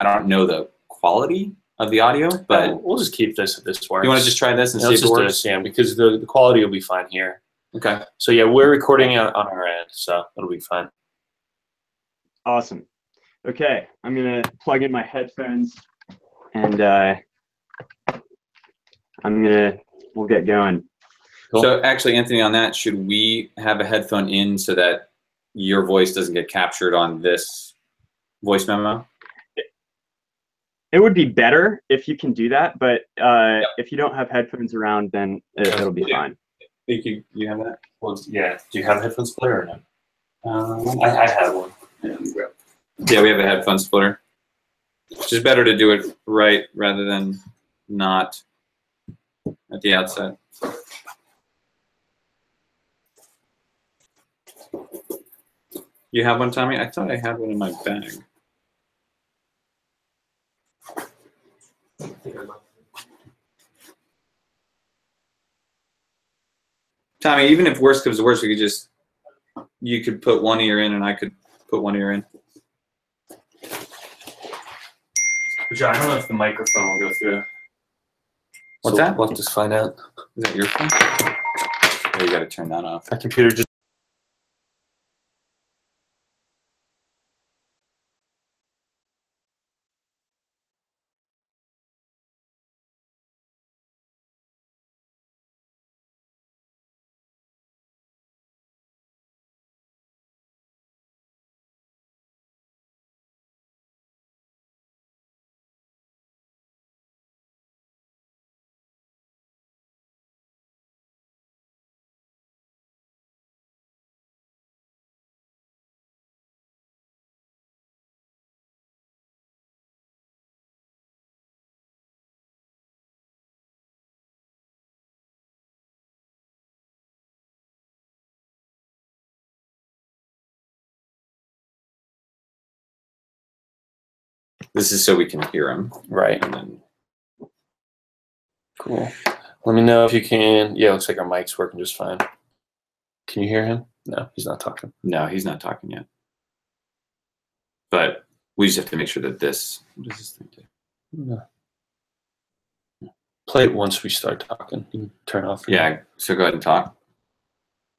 I don't know the quality of the audio, but we'll just keep this if this works. You want to just try this and see if it works? Yeah, because the quality will be fine here. Okay. So yeah, we're recording on our end, so it'll be fine. Awesome. Okay, I'm gonna plug in my headphones, and we'll get going. Cool. So actually, Anthony, on that, should we have a headphone in so that your voice doesn't get captured on this voice memo? It would be better if you can do that, but if you don't have headphones around, then it'll be fine. You have that? Well, yeah. Do you have a headphone splitter or no? I have one. Yeah, we have a headphone splitter. It's just better to do it right rather than not at the outset. You have one, Tommy? I thought I had one in my bag. Tommy, even if worst comes to worst, you could put one ear in and I could put one ear in. John, I don't know if the microphone will go through. What's that? We'll just find out. Is that your phone? Oh, you got to turn that off. My computer just. This is so we can hear him. Right. And then... Cool. Let me know if you can. Yeah, it looks like our mic's working just fine. Can you hear him? No, he's not talking. No, he's not talking yet. But we just have to make sure that this... What does this thing do? No. Play it once we start talking. You can turn off. Yeah, so go ahead and talk.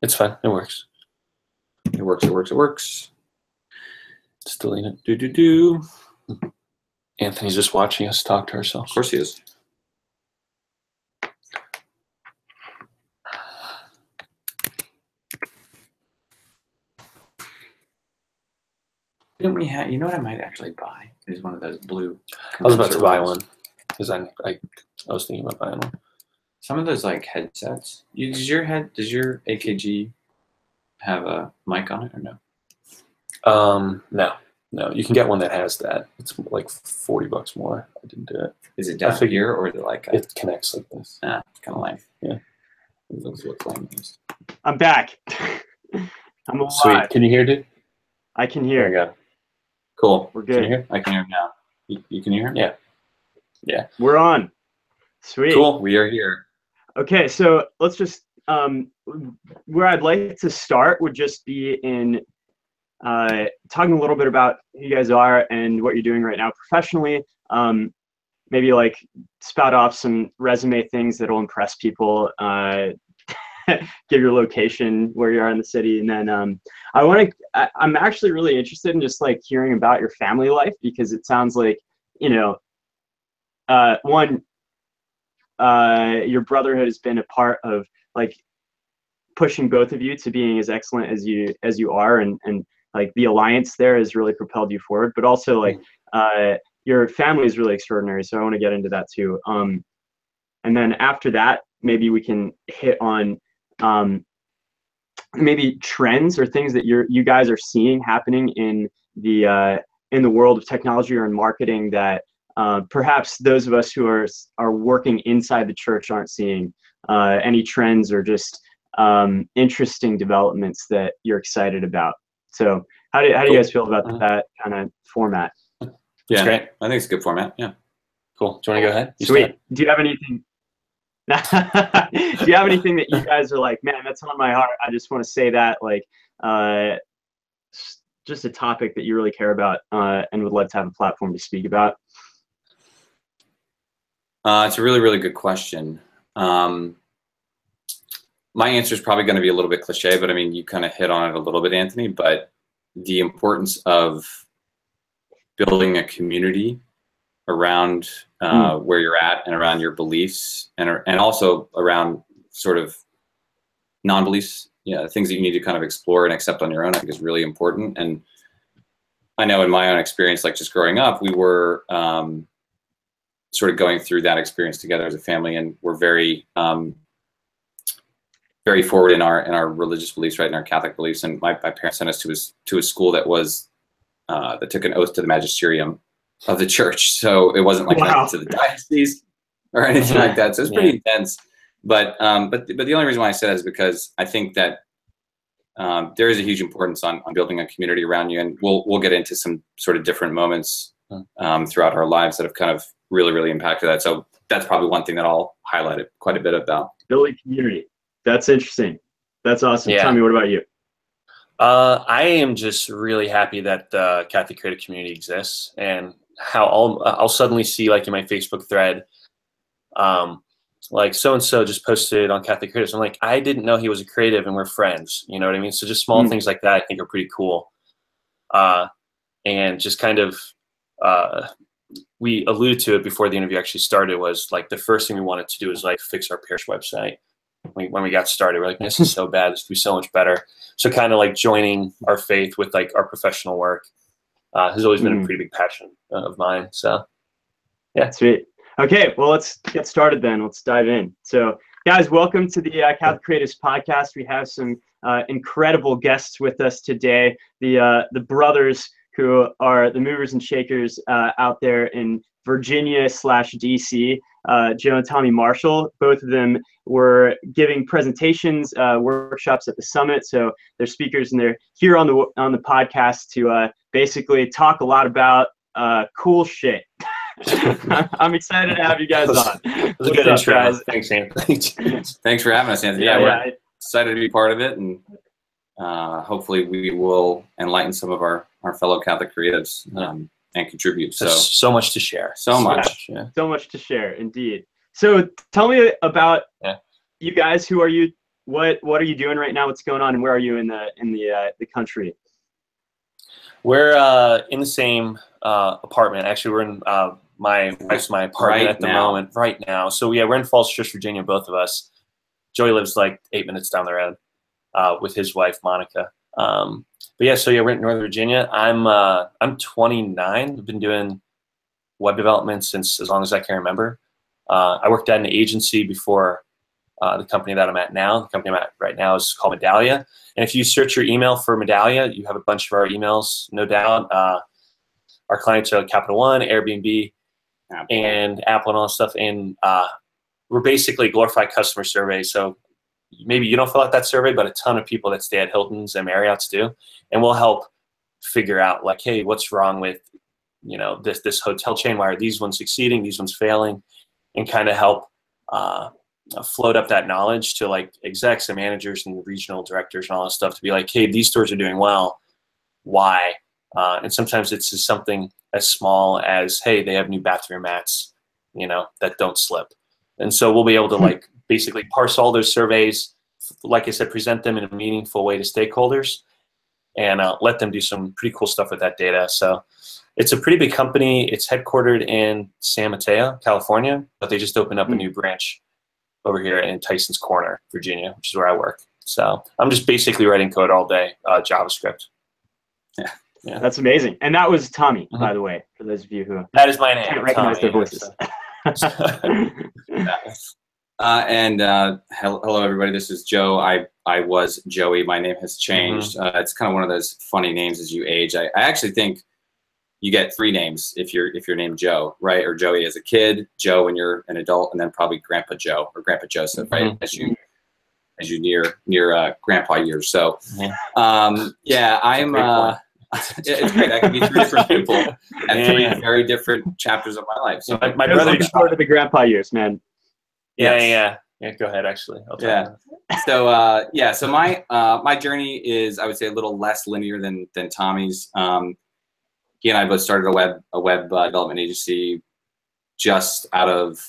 It's fine. It works. It works, it works, it works. Just delete it. Do. Anthony's just watching us talk to ourselves. Of course he is. Didn't we have? You know what I might actually buy? Is one of those blue. I was about to buy one because I was thinking about buying one. Some of those like headsets. Does your AKG have a mic on it or no? No. You can get one that has that. It's like $40 more. I didn't do it. Is it down here or is it like it connects like this? It's kind of lame. Yeah. Those look lame. I'm back. I'm alive. Sweet. Can you hear, dude? I can hear. There you go. Cool. We're good. Can you hear? I can hear him now. You can hear him? Yeah. Yeah. We're on. Sweet. Cool. We are here. Okay, so let's just where I'd like to start would just be in talking a little bit about who you guys are and what you're doing right now professionally. Maybe like spout off some resume things that'll impress people. Give your location, where you are in the city, and then I'm actually really interested in just like hearing about your family life, because it sounds like, you know, your brotherhood has been a part of like pushing both of you to being as excellent as you are, and like the alliance there has really propelled you forward, but also like your family is really extraordinary, so I want to get into that too. And then after that, maybe we can hit on maybe trends or things that you guys are seeing happening in the world of technology or in marketing that perhaps those of us who are working inside the church aren't seeing. Any trends or just interesting developments that you're excited about. So how do you guys feel about that kind of format? Yeah, great. I think it's a good format. Yeah. Cool. Do you want to go ahead? Sweet. Do you have anything? Do you have anything that you guys are like, man, that's on my heart, I just want to say that, like just a topic that you really care about and would love to have a platform to speak about? It's a really, really good question. My answer is probably going to be a little bit cliche, but I mean, you kind of hit on it a little bit, Anthony, but the importance of building a community around where you're at and around your beliefs and also around sort of non-beliefs, things that you need to kind of explore and accept on your own, I think is really important. And I know in my own experience, like just growing up, we were sort of going through that experience together as a family, and we're very, very forward in our religious beliefs, right, in our Catholic beliefs. And my parents sent us to a school that was that took an oath to the magisterium of the church, so it wasn't like to the diocese or anything like that. So it's pretty intense. But the only reason why I said that is because I think that there is a huge importance on building a community around you, and we'll get into some sort of different moments throughout our lives that have kind of really impacted that. So that's probably one thing that I'll highlight it quite a bit about. Building community. That's interesting. That's awesome. Yeah. Tommy, what about you? I am just really happy that the Catholic creative community exists, and how I'll suddenly see, like, in my Facebook thread, like so-and-so just posted on Catholic Creatives. I'm like, I didn't know he was a creative and we're friends. You know what I mean? So just small things like that I think are pretty cool. And just kind of, we alluded to it before the interview actually started, was like the first thing we wanted to do is like fix our parish website. When we got started, we're like, this is so bad, this could be so much better. So kind of like joining our faith with like our professional work has always been a pretty big passion of mine. So yeah. Sweet. Okay, well, let's get started then. Let's dive in. So guys, welcome to the Catholic Creatives Podcast. We have some incredible guests with us today. The brothers who are the movers and shakers out there in Virginia/DC, Joe and Tommy Marshall. Both of them were giving presentations, workshops at the summit. So they're speakers, and they're here on the podcast to basically talk a lot about cool shit. I'm excited to have you guys on. It was a good intro, guys. Thanks, Anthony. Thanks for having us, Anthony. Yeah, we're excited to be part of it, and hopefully we will enlighten some of our fellow Catholic creatives and contribute. So there's so much to share. So much. Yeah. So much to share, indeed. So tell me about you guys. Who are you? What are you doing right now? What's going on? And where are you in the country? We're in the same apartment. Actually, we're in my wife's apartment at the moment right now. So yeah, we're in Falls Church, Virginia, both of us. Joey lives like 8 minutes down the road with his wife Monica. But yeah, so yeah, we're in Northern Virginia. I'm 29. I've been doing web development since as long as I can remember. I worked at an agency before the company that I'm at now. The company I'm at right now is called Medallia. And if you search your email for Medallia, you have a bunch of our emails, no doubt. Our clients are like Capital One, Airbnb, and Apple and all that stuff. And we're basically a glorified customer survey. So maybe you don't fill out that survey, but a ton of people that stay at Hilton's and Marriott's do. And we'll help figure out, like, hey, what's wrong with, this hotel chain? Why are these ones succeeding, these ones failing? And kind of help float up that knowledge to like execs and managers and regional directors and all that stuff to be like, hey, these stores are doing well. Why? And sometimes it's just something as small as, hey, they have new bathroom mats, that don't slip. And so we'll be able to like basically parse all those surveys, like I said, present them in a meaningful way to stakeholders, and let them do some pretty cool stuff with that data. So it's a pretty big company. It's headquartered in San Mateo, California, but they just opened up a new branch over here in Tyson's Corner, Virginia, which is where I work. So I'm just basically writing code all day, JavaScript. Yeah, that's amazing. And that was Tommy, by the way, for those of you who that is my name. Can't recognize their voices. Hello, everybody. This is Joe. I was Joey. My name has changed. It's kind of one of those funny names as you age. I actually think you get 3 names if you're named Joe, right? Or Joey as a kid, Joe when you're an adult, and then probably Grandpa Joe or Grandpa Joseph, right? As you near grandpa years. So I'm it's great. I could be 3 different people and 3 very different chapters of my life. So my brother looking forward to the grandpa years, man. Yeah. Yeah, go ahead. Actually, I'll tell Yeah. you. So my journey is, I would say, a little less linear than Tommy's. He and I both started a web development agency just out of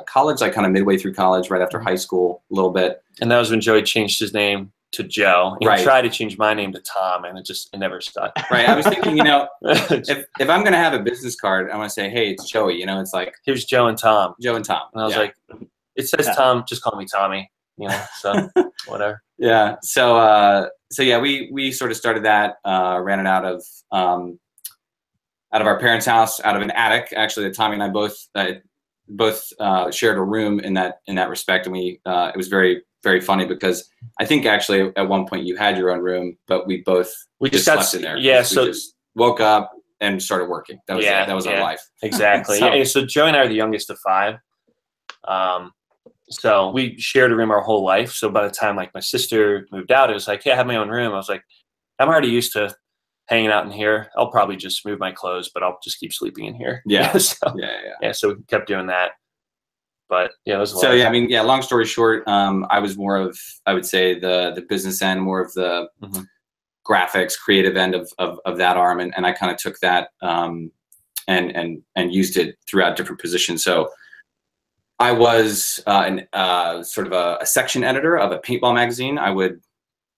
college, like kind of midway through college, right after high school, a little bit. And that was when Joey changed his name to Joe. He Right. tried to change my name to Tom, and it never stuck. Right. I was thinking, if I'm gonna have a business card, I want to say, hey, it's Joey. It's like Here's Joe and Tom. Joe and Tom. And I was like, it says Tom, just call me Tommy. So whatever. Yeah. So we sort of started that, ran it out of our parents' house, out of an attic. Actually, that Tommy and I both shared a room in that respect, and it was very, very funny because I think actually at one point you had your own room, but we just slept in there. Yeah. So we just woke up and started working. That was our life. Exactly. So Joey and I are the youngest of 5. So we shared a room our whole life. So by the time like my sister moved out, it was like, hey, I have my own room. I was like, I'm already used to hanging out in here. I'll probably just move my clothes, but I'll just keep sleeping in here. Yeah. So we kept doing that. But yeah, it was long story short, I was more of, I would say, the business end, more of the graphics, creative end of that arm, and I kind of took that and used it throughout different positions. So I was sort of a section editor of a paintball magazine. I would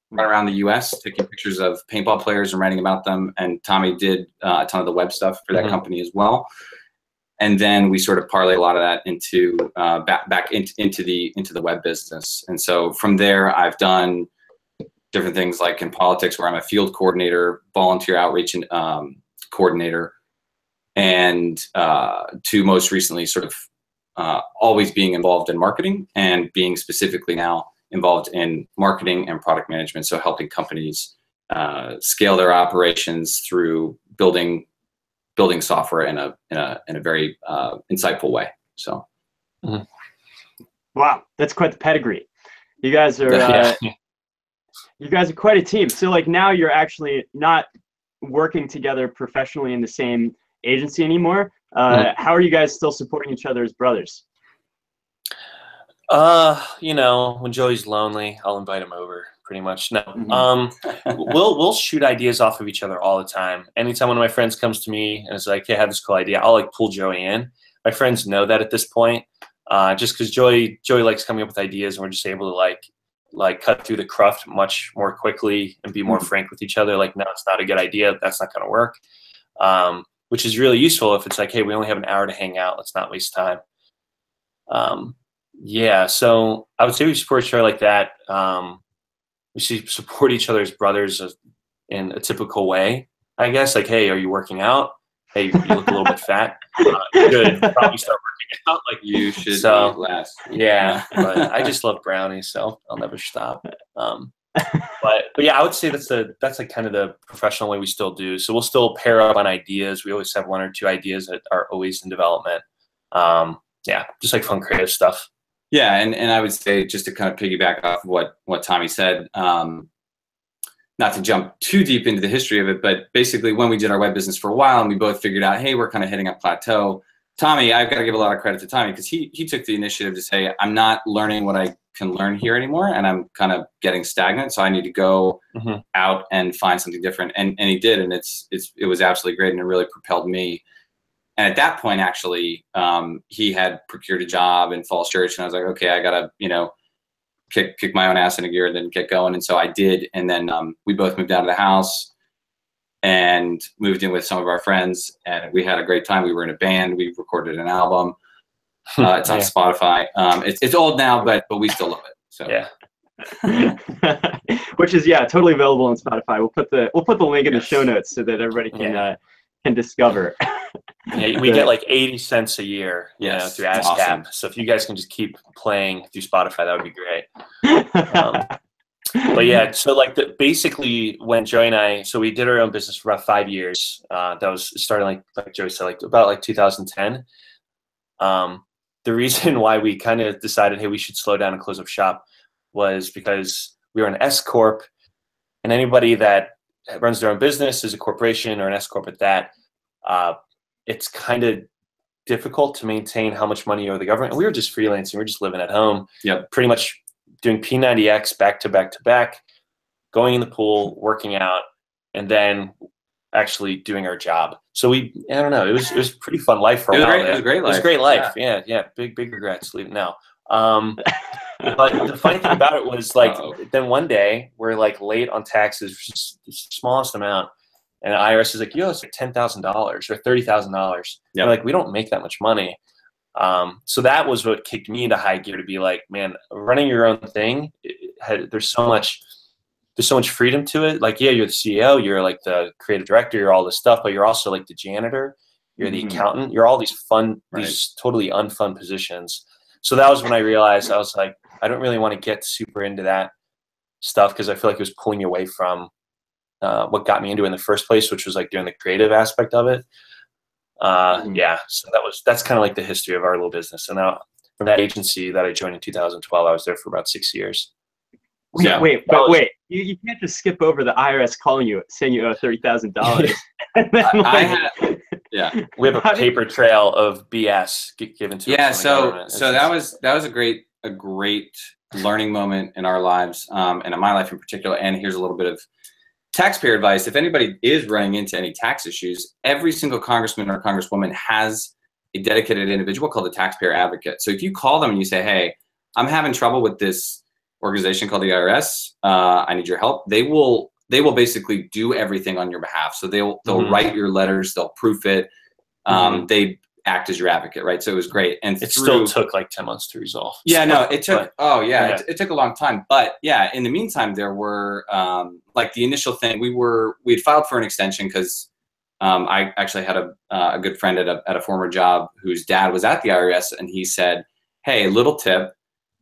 run around the U.S. taking pictures of paintball players and writing about them. And Tommy did a ton of the web stuff for that company as well. And then we sort of parlay a lot of that into back into the web business. And so from there, I've done different things like in politics, where I'm a field coordinator, volunteer outreach and coordinator, and to most recently sort of always being involved in marketing and being specifically now involved in marketing and product management. So helping companies scale their operations through building software in a very insightful way. So, wow, that's quite the pedigree. You guys are you guys are quite a team. So like now you're actually not working together professionally in the same agency anymore. How are you guys still supporting each other as brothers? When Joey's lonely, I'll invite him over, pretty much. No. We'll shoot ideas off of each other all the time. Anytime one of my friends comes to me and is like, hey, I have this cool idea, I'll like pull Joey in. My friends know that at this point. Just because Joey likes coming up with ideas, and we're just able to like cut through the cruft much more quickly and be more frank with each other. Like, no, it's not a good idea. That's not going to work. Which is really useful if it's like, hey, we only have an hour to hang out. Let's not waste time. So I would say we support each other like that. We support each other as brothers in a typical way, I guess. Like, hey, are you working out? Hey, you look a little bit fat. You should probably start working out. Like, you should eat less. Yeah, but I just love brownies, so I'll never stop. But yeah, I would say that's like kind of the professional way we still do. So we'll still pair up on ideas. We always have 1 or 2 ideas that are always in development. Just like fun creative stuff. Yeah, and I would say, just to kind of piggyback off of what Tommy said, not to jump too deep into the history of it, but basically when we did our web business for a while and we both figured out, hey, we're kind of hitting a plateau. Tommy, I've got to give a lot of credit to Tommy, because he took the initiative to say, I'm not learning what I can learn here anymore, and I'm kind of getting stagnant, so I need to go out and find something different. And he did, and it was absolutely great, and it really propelled me. And at that point, actually, he had procured a job in Falls Church, and I was like, okay, I gotta, kick my own ass into gear and then get going. And so I did, and then we both moved out of the house and moved in with some of our friends, and we had a great time. We were in a band. We recorded an album. It's on Spotify. It's old now, but we still love it. So which is totally available on Spotify. We'll put the link in the show notes so that everybody can discover. We get like 80 cents a year, through ASCAP. Awesome. So if you guys can just keep playing through Spotify, that would be great. But yeah, so like basically when Joey and I, so we did our own business for about 5 years. That was starting like Joey said, about 2010. The reason why we kind of decided, hey, we should slow down and close up shop was because we were an S Corp, and anybody that runs their own business is a corporation or an S Corp at that. It's kind of difficult to maintain how much money you owe the government. And we were just freelancing. We were just living at home. Yep. Pretty much doing P90X back to back to back, going in the pool, working out, and then actually doing our job. So I don't know, it was a pretty fun life for a while. It was a great life. It was a great life. Yeah. Big regrets leaving now. But the funny thing about it was like, then one day we're like late on taxes, just the smallest amount. And the IRS is like, you owe us like $10,000 or $30,000. Yep. We're like, we don't make that much money. So that was what kicked me into high gear to be like, man, running your own thing, there's so much freedom to it. Like, yeah, you're the CEO, you're like the creative director, you're all this stuff, but you're also like the janitor, you're the accountant, you're all these these totally unfun positions. So that was when I realized, I was like, I don't really want to get super into that stuff because I feel like it was pulling me away from what got me into it in the first place, which was like doing the creative aspect of it. Yeah, so that's kind of like the history of our little business. And now from that agency that I joined in 2012, I was there for about 6 years. Wait. You can't just skip over the IRS calling you, saying you owe $30,000. Yeah, we have a paper trail of BS given to us. Yeah, so that was a great learning moment in our lives, and in my life in particular. And here's a little bit of taxpayer advice. If anybody is running into any tax issues, every single congressman or congresswoman has a dedicated individual called a taxpayer advocate. So if you call them and you say, hey, I'm having trouble with this organization called the IRS, I need your help, they will basically do everything on your behalf. So they'll write your letters, they'll proof it, they act as your advocate, right? So it was great. And it still took like 10 months to resolve. Yeah, no, it took, it took a long time. But yeah, in the meantime, there were, like the initial thing, we had filed for an extension because I actually had a good friend at a former job whose dad was at the IRS, and he said, hey, little tip,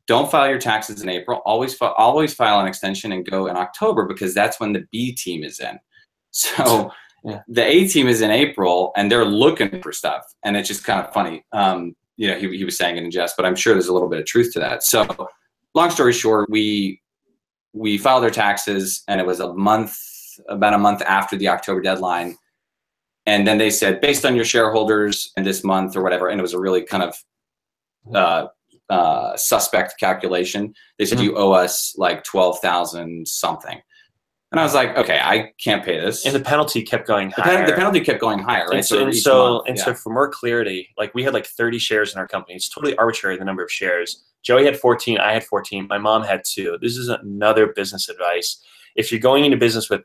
don't file your taxes in April. Always file an extension and go in October because that's when the B team is in. So the A team is in April and they're looking for stuff, and it's just kind of funny. He was saying it in jest, but I'm sure there's a little bit of truth to that. So long story short, we filed our taxes, and it was about a month after the October deadline. And then they said, based on your shareholders in this month or whatever, and it was a really kind of suspect calculation. They said, you owe us like 12,000 something. And I was like, okay, I can't pay this. And the penalty kept going higher. The penalty kept going higher, right? So for more clarity, like we had like 30 shares in our company. It's totally arbitrary, the number of shares. Joey had 14, I had 14, my mom had 2. This is another business advice. If you're going into business with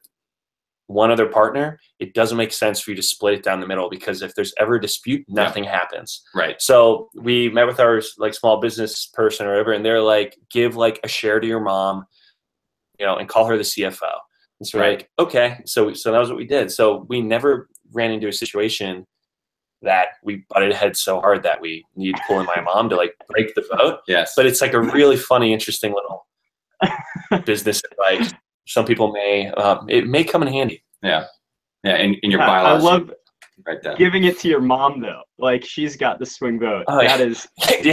one other partner, it doesn't make sense for you to split it down the middle, because if there's ever a dispute, nothing happens. Right. So we met with our like small business person or whatever, and they're like, give like a share to your mom, and call her the CFO. And so we're like, okay. So that was what we did. So we never ran into a situation that we butted heads so hard that we need to pull in my mom to like break the vote. Yes. But it's like a really funny, interesting little business advice. Some people it may come in handy. Yeah. Yeah. In your bylaws. I love giving it to your mom though. Like, she's got the swing vote. Oh, that is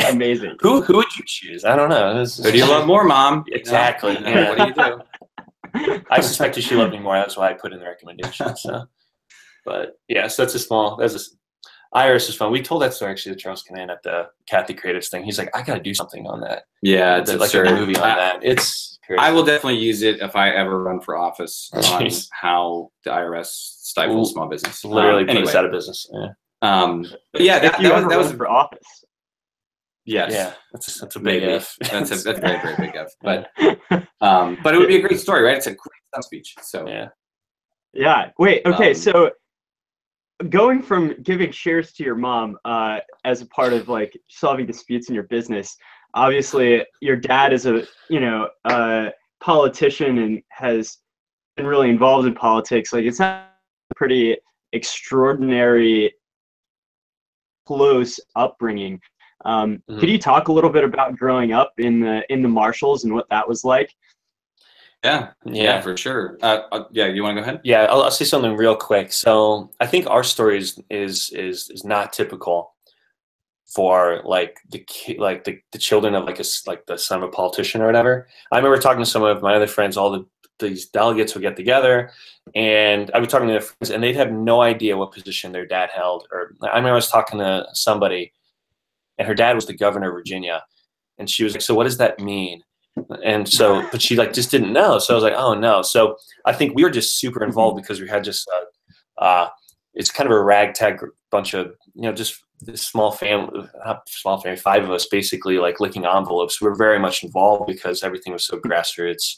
amazing. Who would you choose? I don't know. Who do you love more, Mom? Exactly. Yeah. What do you do? I suspected she loved me more. That's why I put in the recommendation. So, but yeah, so IRS is fun. We told that story actually to Charles Canan at the Kathy Creatives thing. He's like, I got to do something on that. Yeah, it's like a movie on that. It's crazy. I will definitely use it if I ever run for office on how the IRS stifles small business. Literally put us out of business. Yeah. But yeah, that was for office. Yes. Yeah, that's a big if. That's a very, very big if. But it would be a great story, right? It's a great speech. So yeah. Wait. Okay. So going from giving shares to your mom as a part of like solving disputes in your business, obviously your dad is a politician and has been really involved in politics. Like, it's not a pretty extraordinary close upbringing. Could you talk a little bit about growing up in the Marshalls and what that was like? Yeah, for sure. You want to go ahead? Yeah, I'll say something real quick. So I think our story is not typical for like the children of like the son of a politician or whatever. I remember talking to some of my other friends, all the these delegates would get together, and I'd be talking to their friends, and they'd have no idea what position their dad held. Or I remember I was talking to somebody, and her dad was the governor of Virginia, and she was like, "So what does that mean?" And so, but she like just didn't know. So I was like, "Oh no!" So I think we were just super involved because we had just it's kind of a ragtag bunch of just this small family, not small family, 5 of us basically like licking envelopes. We're very much involved because everything was so grassroots.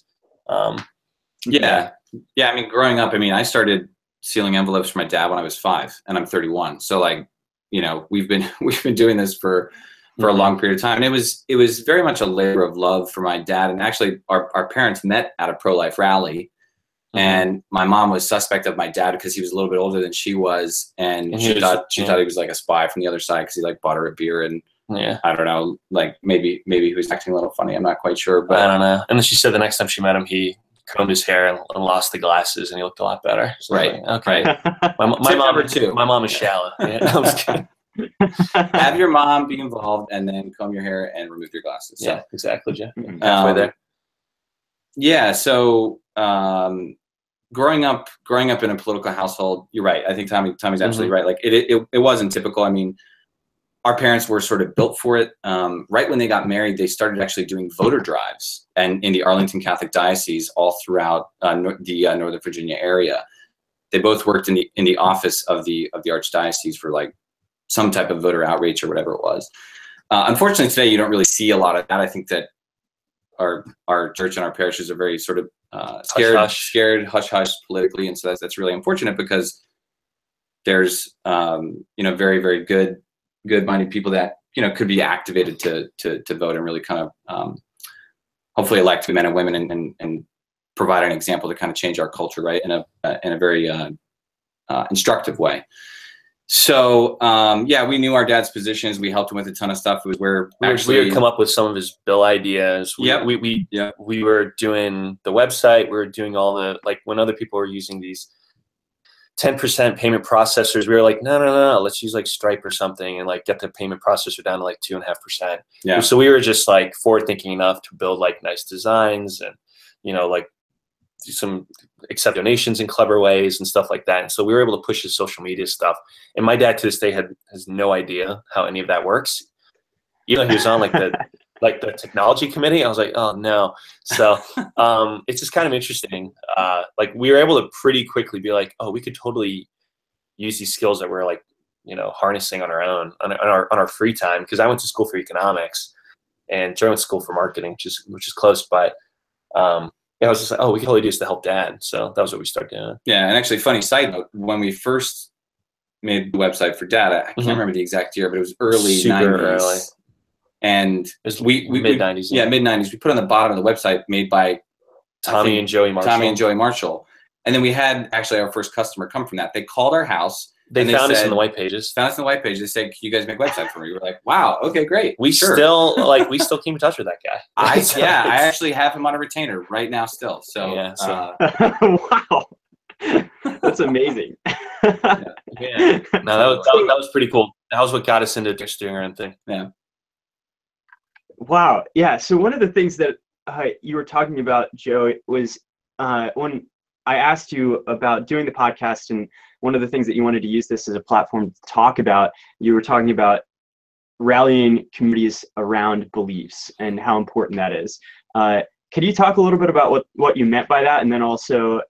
Yeah. I mean, growing up, I started sealing envelopes for my dad when I was 5, and I'm 31. So like, we've been doing this for a long period of time. And it was very much a labor of love for my dad. And actually our parents met at a pro-life rally. And my mom was suspect of my dad because he was a little bit older than she was, and she thought he was like a spy from the other side because he like bought her a beer, and I don't know, like maybe he was acting a little funny. I'm not quite sure, but I don't know. And then she said the next time she met him, he combed his hair and lost the glasses, and he looked a lot better. So right. Like, okay. My mom is shallow. Yeah, I was kidding. Have your mom be involved, and then comb your hair and remove your glasses. So, yeah, exactly, Jeff. Halfway there. Yeah. So. Growing up in a political household, you're right. I think Tommy's absolutely right. Like it wasn't typical. I mean, our parents were sort of built for it. Right when they got married, they started actually doing voter drives, and in the Arlington Catholic Diocese, all throughout the Northern Virginia area. They both worked in the office of the Archdiocese for like some type of voter outreach or whatever it was. Unfortunately, today you don't really see a lot of that. I think that our church and our parishes are very sort of scared hush hush politically, and so that's really unfortunate because there's very very good minded people that could be activated to vote and really kind of hopefully elect men and women and provide an example to kind of change our culture, right, in a very instructive way. So we knew our dad's positions. We helped him with a ton of stuff. It was where we would come up with some of his bill ideas. We were doing the website. We were doing all the, like, when other people were using these 10% payment processors, we were like, no, let's use like Stripe or something and like get the payment processor down to like 2.5%. Yeah. So we were just like forward thinking enough to build like nice designs and like do some accept donations in clever ways and stuff like that. And so we were able to push his social media stuff. And my dad to this day has no idea how any of that works. Even though he was on like the technology committee, I was like, oh no. So it's just kind of interesting. Like we were able to pretty quickly be like, oh, we could totally use these skills that we're like, harnessing on our own, on our free time. Because I went to school for economics and Joe went to school for marketing, which is close, but I was just like, oh, we can totally do this to help dad. So that was what we started doing. Yeah, and actually, funny side note, when we first made the website for dad, I can't remember the exact year, but it was early 90s. Early. And it was mid-90s. Yeah, mid-90s. We put on the bottom of the website made by Tommy and Joey Marshall. And then we had actually our first customer come from that. They called our house. They found us in the white pages. Found us in the white pages. They said, "Can you guys make websites for me?" We were like, "Wow, okay, great." We still keep in touch with that guy. I actually have him on a retainer right now still. So, yeah, wow, that's amazing. Yeah. No, that was pretty cool. That was what got us into doing our own thing. Yeah. Wow. Yeah. So one of the things that you were talking about, Joe, was when I asked you about doing the podcast, and one of the things that you wanted to use this as a platform to talk about, you were talking about rallying communities around beliefs and how important that is. Could you talk a little bit about what you meant by that? And then also,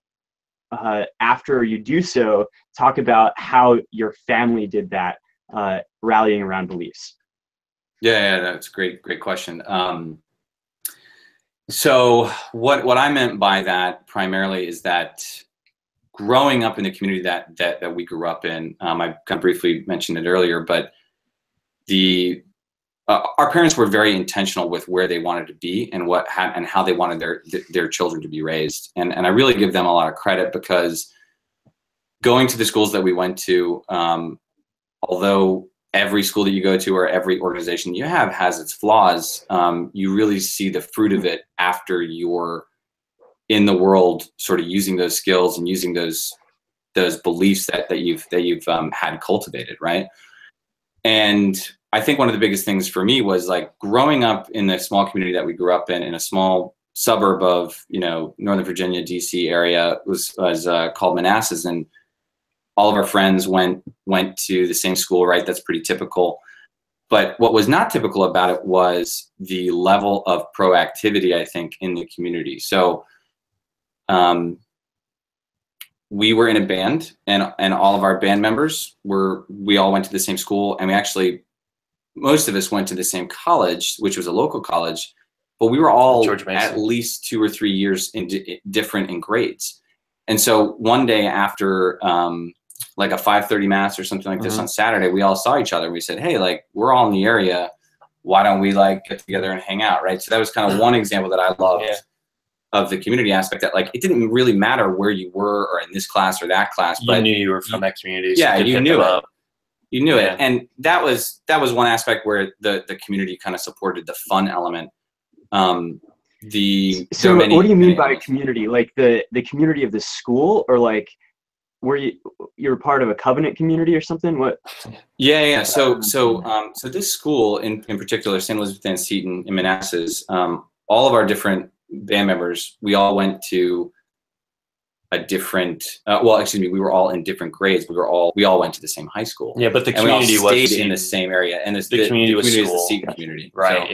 after you do so, talk about how your family did that, rallying around beliefs. Yeah, that's a great question. So what I meant by that primarily is that growing up in the community that we grew up in, I kind of briefly mentioned it earlier, but our parents were very intentional with where they wanted to be and and how they wanted their children to be raised, and I really give them a lot of credit, because going to the schools that we went to, although every school that you go to or every organization you have has its flaws, you really see the fruit of it after you're in the world, sort of using those skills and using those beliefs that you've had cultivated, right? And I think one of the biggest things for me was like growing up in the small community that we grew up in a small suburb of, Northern Virginia, DC area was called Manassas, and all of our friends went to the same school, right? That's pretty typical. But what was not typical about it was the level of proactivity, I think, in the community. So we were in a band, and all of our band members we all went to the same school, and most of us went to the same college, which was a local college, but we were all at least 2 or 3 years different in grades. And so one day after like a 5:30 mass or something like this on Saturday, we all saw each other. We said, hey, like, we're all in the area. Why don't we like get together and hang out, right? So that was kind of one example that I loved of the community aspect, that like it didn't really matter where you were or in this class or that class, but you knew you were from that community. So yeah, you knew it. You knew Yeah. it. And that was one aspect where the community kind of supported the fun element. So what do you mean by community? Like the community of the school, or like you're part of a covenant community or something? What? Yeah. So this school in particular, St. Elizabeth Ann Seton in Manassas, all of our different band members, we all went to a different, we were all in different grades. We all went to the same high school. Yeah, but the community stayed in the same area, and the community was the Seton community. Right. So,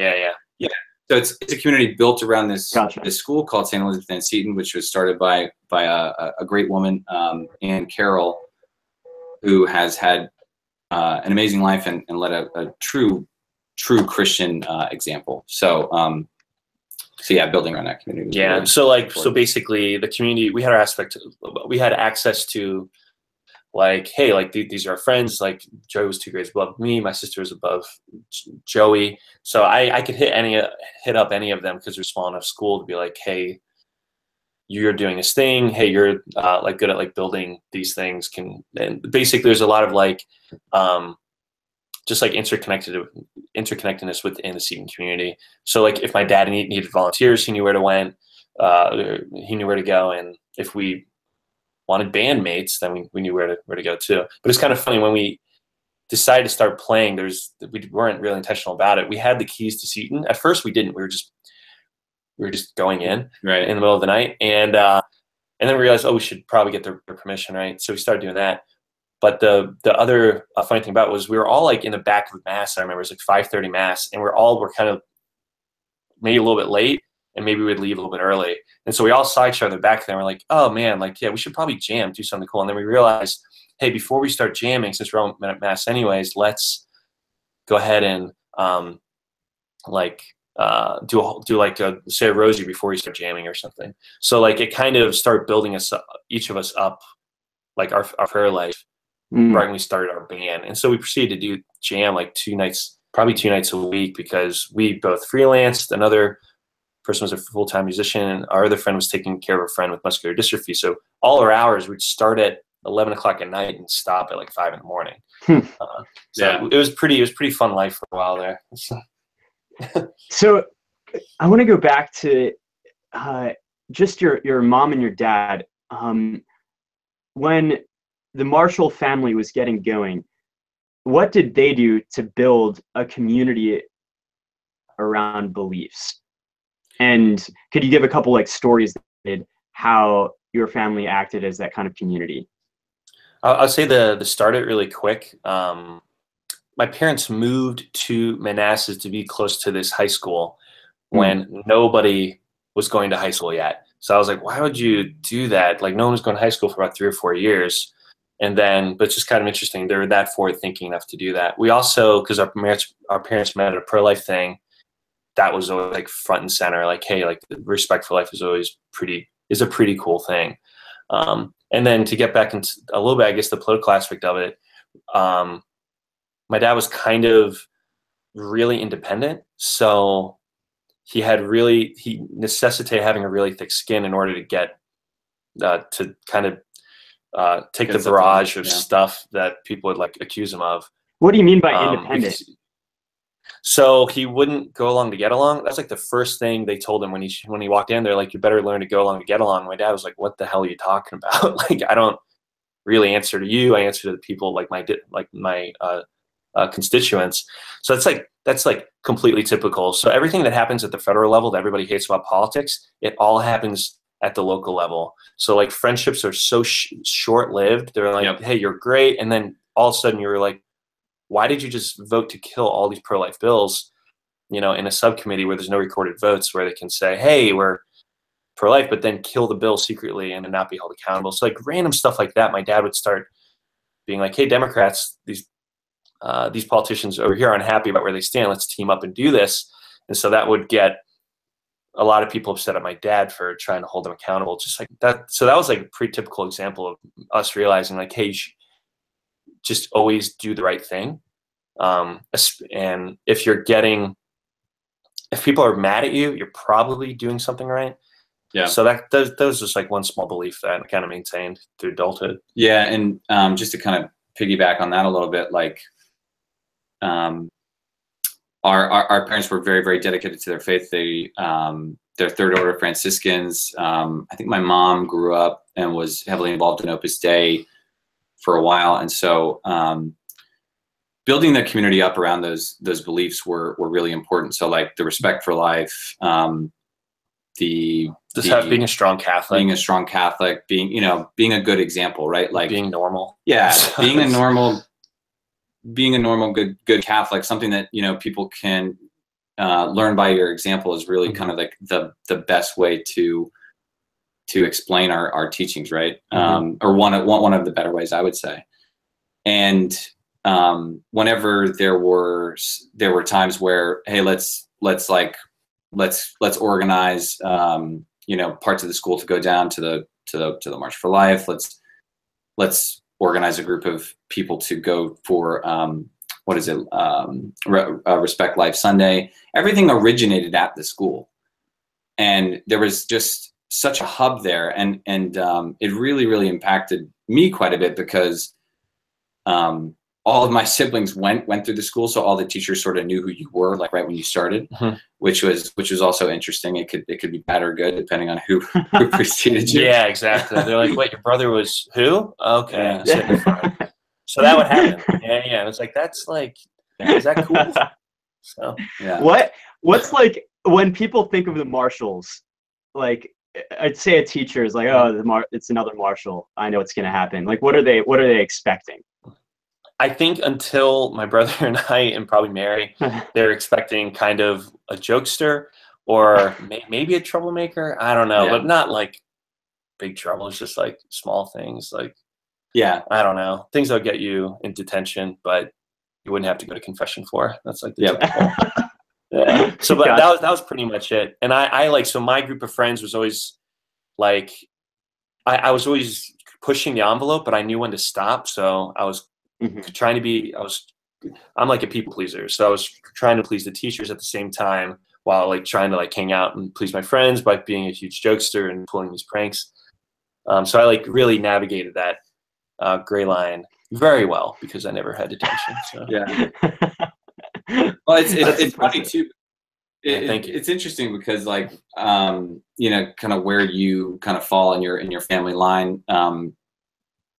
yeah. So it's a community built around this Gotcha. this school called St. Elizabeth Ann Seton, which was started by a great woman, Ann Carroll, who has had an amazing life and led a true Christian example. So building around that community. Yeah. Really so basically the community, we had access to, like, hey, like these are our friends. Like Joey was 2 grades above me. My sister was above Joey. So I could hit up any of them because we're small enough school to be like, hey, you're doing this thing. Hey, you're like good at like building these things. And basically there's a lot of like, just like interconnectedness within the Seton community. So like if my dad needed volunteers, he knew where he knew where to go. And if we wanted bandmates, then we knew where to go too. But it's kind of funny, when we decided to start playing, we weren't really intentional about it. We had the keys to Seton. At first we didn't. We were just going in right in the middle of the night. And then we realized, we should probably get their permission, right? So we started doing that. But the other funny thing about it was we were all like in the back of mass. I remember it was like 5:30 mass, and we're kind of maybe a little bit late, and maybe we'd leave a little bit early. And so we all saw each other back there. And we're like, oh man, like, yeah, we should probably jam, do something cool. And then we realized, hey, before we start jamming, since we're all at mass anyways, let's go ahead and do like say a rosary before we start jamming or something. So like it kind of started building us up, each of us up, like our prayer life. Right when we started our band. And so we proceeded to do jam like probably two nights a week, because we both freelanced. Another person was a full-time musician, and our other friend was taking care of a friend with muscular dystrophy. So all our hours, we'd start at 11 o'clock at night and stop at like 5 in the morning. It was pretty fun life for a while there. So I want to go back to just your mom and your dad. When the Marshall family was getting going, what did they do to build a community around beliefs? And could you give a couple like stories that how your family acted as that kind of community? I'll say the start it really quick. My parents moved to Manassas to be close to this high school when nobody was going to high school yet. So I was like, why would you do that? Like no one was going to high school for about 3 or 4 years. And then, but it's just kind of interesting. They were that forward thinking enough to do that. We also, because our parents met at a pro-life thing, that was always like front and center. Like, hey, like respect for life is a pretty cool thing. And then to get back into a little bit, I guess the political aspect of it, my dad was kind of really independent. So he necessitated having a really thick skin in order to get, to kind of, take the barrage of stuff that people would like accuse him of. What do you mean by independent? So he wouldn't go along to get along. That's like the first thing they told him when he walked in. They're like, you better learn to go along to get along. My dad was like, what the hell are you talking about? Like, I don't really answer to you. I answer to the people like my constituents. So that's like completely typical. So everything that happens at the federal level that everybody hates about politics, it all happens at the local level. So like friendships are so short-lived. They're like, Yep. hey, you're great. And then all of a sudden you're like, why did you just vote to kill all these pro-life bills, you know, in a subcommittee where there's no recorded votes where they can say, hey, we're pro-life, but then kill the bill secretly and not be held accountable. So like random stuff like that, my dad would start being like, hey, Democrats, these politicians over here are unhappy about where they stand. Let's team up and do this. And so that would get a lot of people upset at my dad for trying to hold them accountable, just like that. So that was like a pretty typical example of us realizing like, hey, just always do the right thing. And if people are mad at you, you're probably doing something right. Yeah. So that was just like one small belief that I kind of maintained through adulthood. Yeah. And just to kind of piggyback on that a little bit, like our parents were very, very dedicated to their faith. They're third order Franciscans. I think my mom grew up and was heavily involved in Opus Dei for a while. And so building the community up around those beliefs were really important. So like the respect for life, being a strong Catholic, being a good example, right? Like being normal. Yeah. being a normal, good Catholic, something that, you know, people can learn by your example is really kind of like the best way to explain our teachings, right? Or one of the better ways, I would say. And whenever there were times where, hey, let's organize, you know, parts of the school to go down to the March for Life. Let's organize a group of people to go for Respect Life Sunday. Everything originated at the school, and there was just such a hub there, and it really impacted me quite a bit because all of my siblings went through the school, so all the teachers sort of knew who you were, like right when you started, which was also interesting. It could be bad or good depending on who preceded you. Yeah, exactly. They're like, wait, your brother was who? Okay, yeah. So that would happen. Yeah. It's like that's like, is that cool? So yeah. What's like when people think of the marshals, like I'd say a teacher is like, oh, it's another marshal. I know what's going to happen. Like, what are they expecting? I think until my brother and I, and probably Mary, they're expecting kind of a jokester or maybe a troublemaker. I don't know, but not like big trouble. It's just like small things, like I don't know, things that'll get you in detention, but you wouldn't have to go to confession for. That's like the typical. Yeah. So, but that was pretty much it. And I like, so my group of friends was always like, I was always pushing the envelope, but I knew when to stop. So I was trying to be, I'm like a people pleaser. So I was trying to please the teachers at the same time while like trying to like hang out and please my friends by being a huge jokester and pulling these pranks. So I like really navigated that gray line very well because I never had detention. So. Yeah. Well, it's funny too. Thank you. It's interesting because like, you know, kind of where you kind of fall in your family line,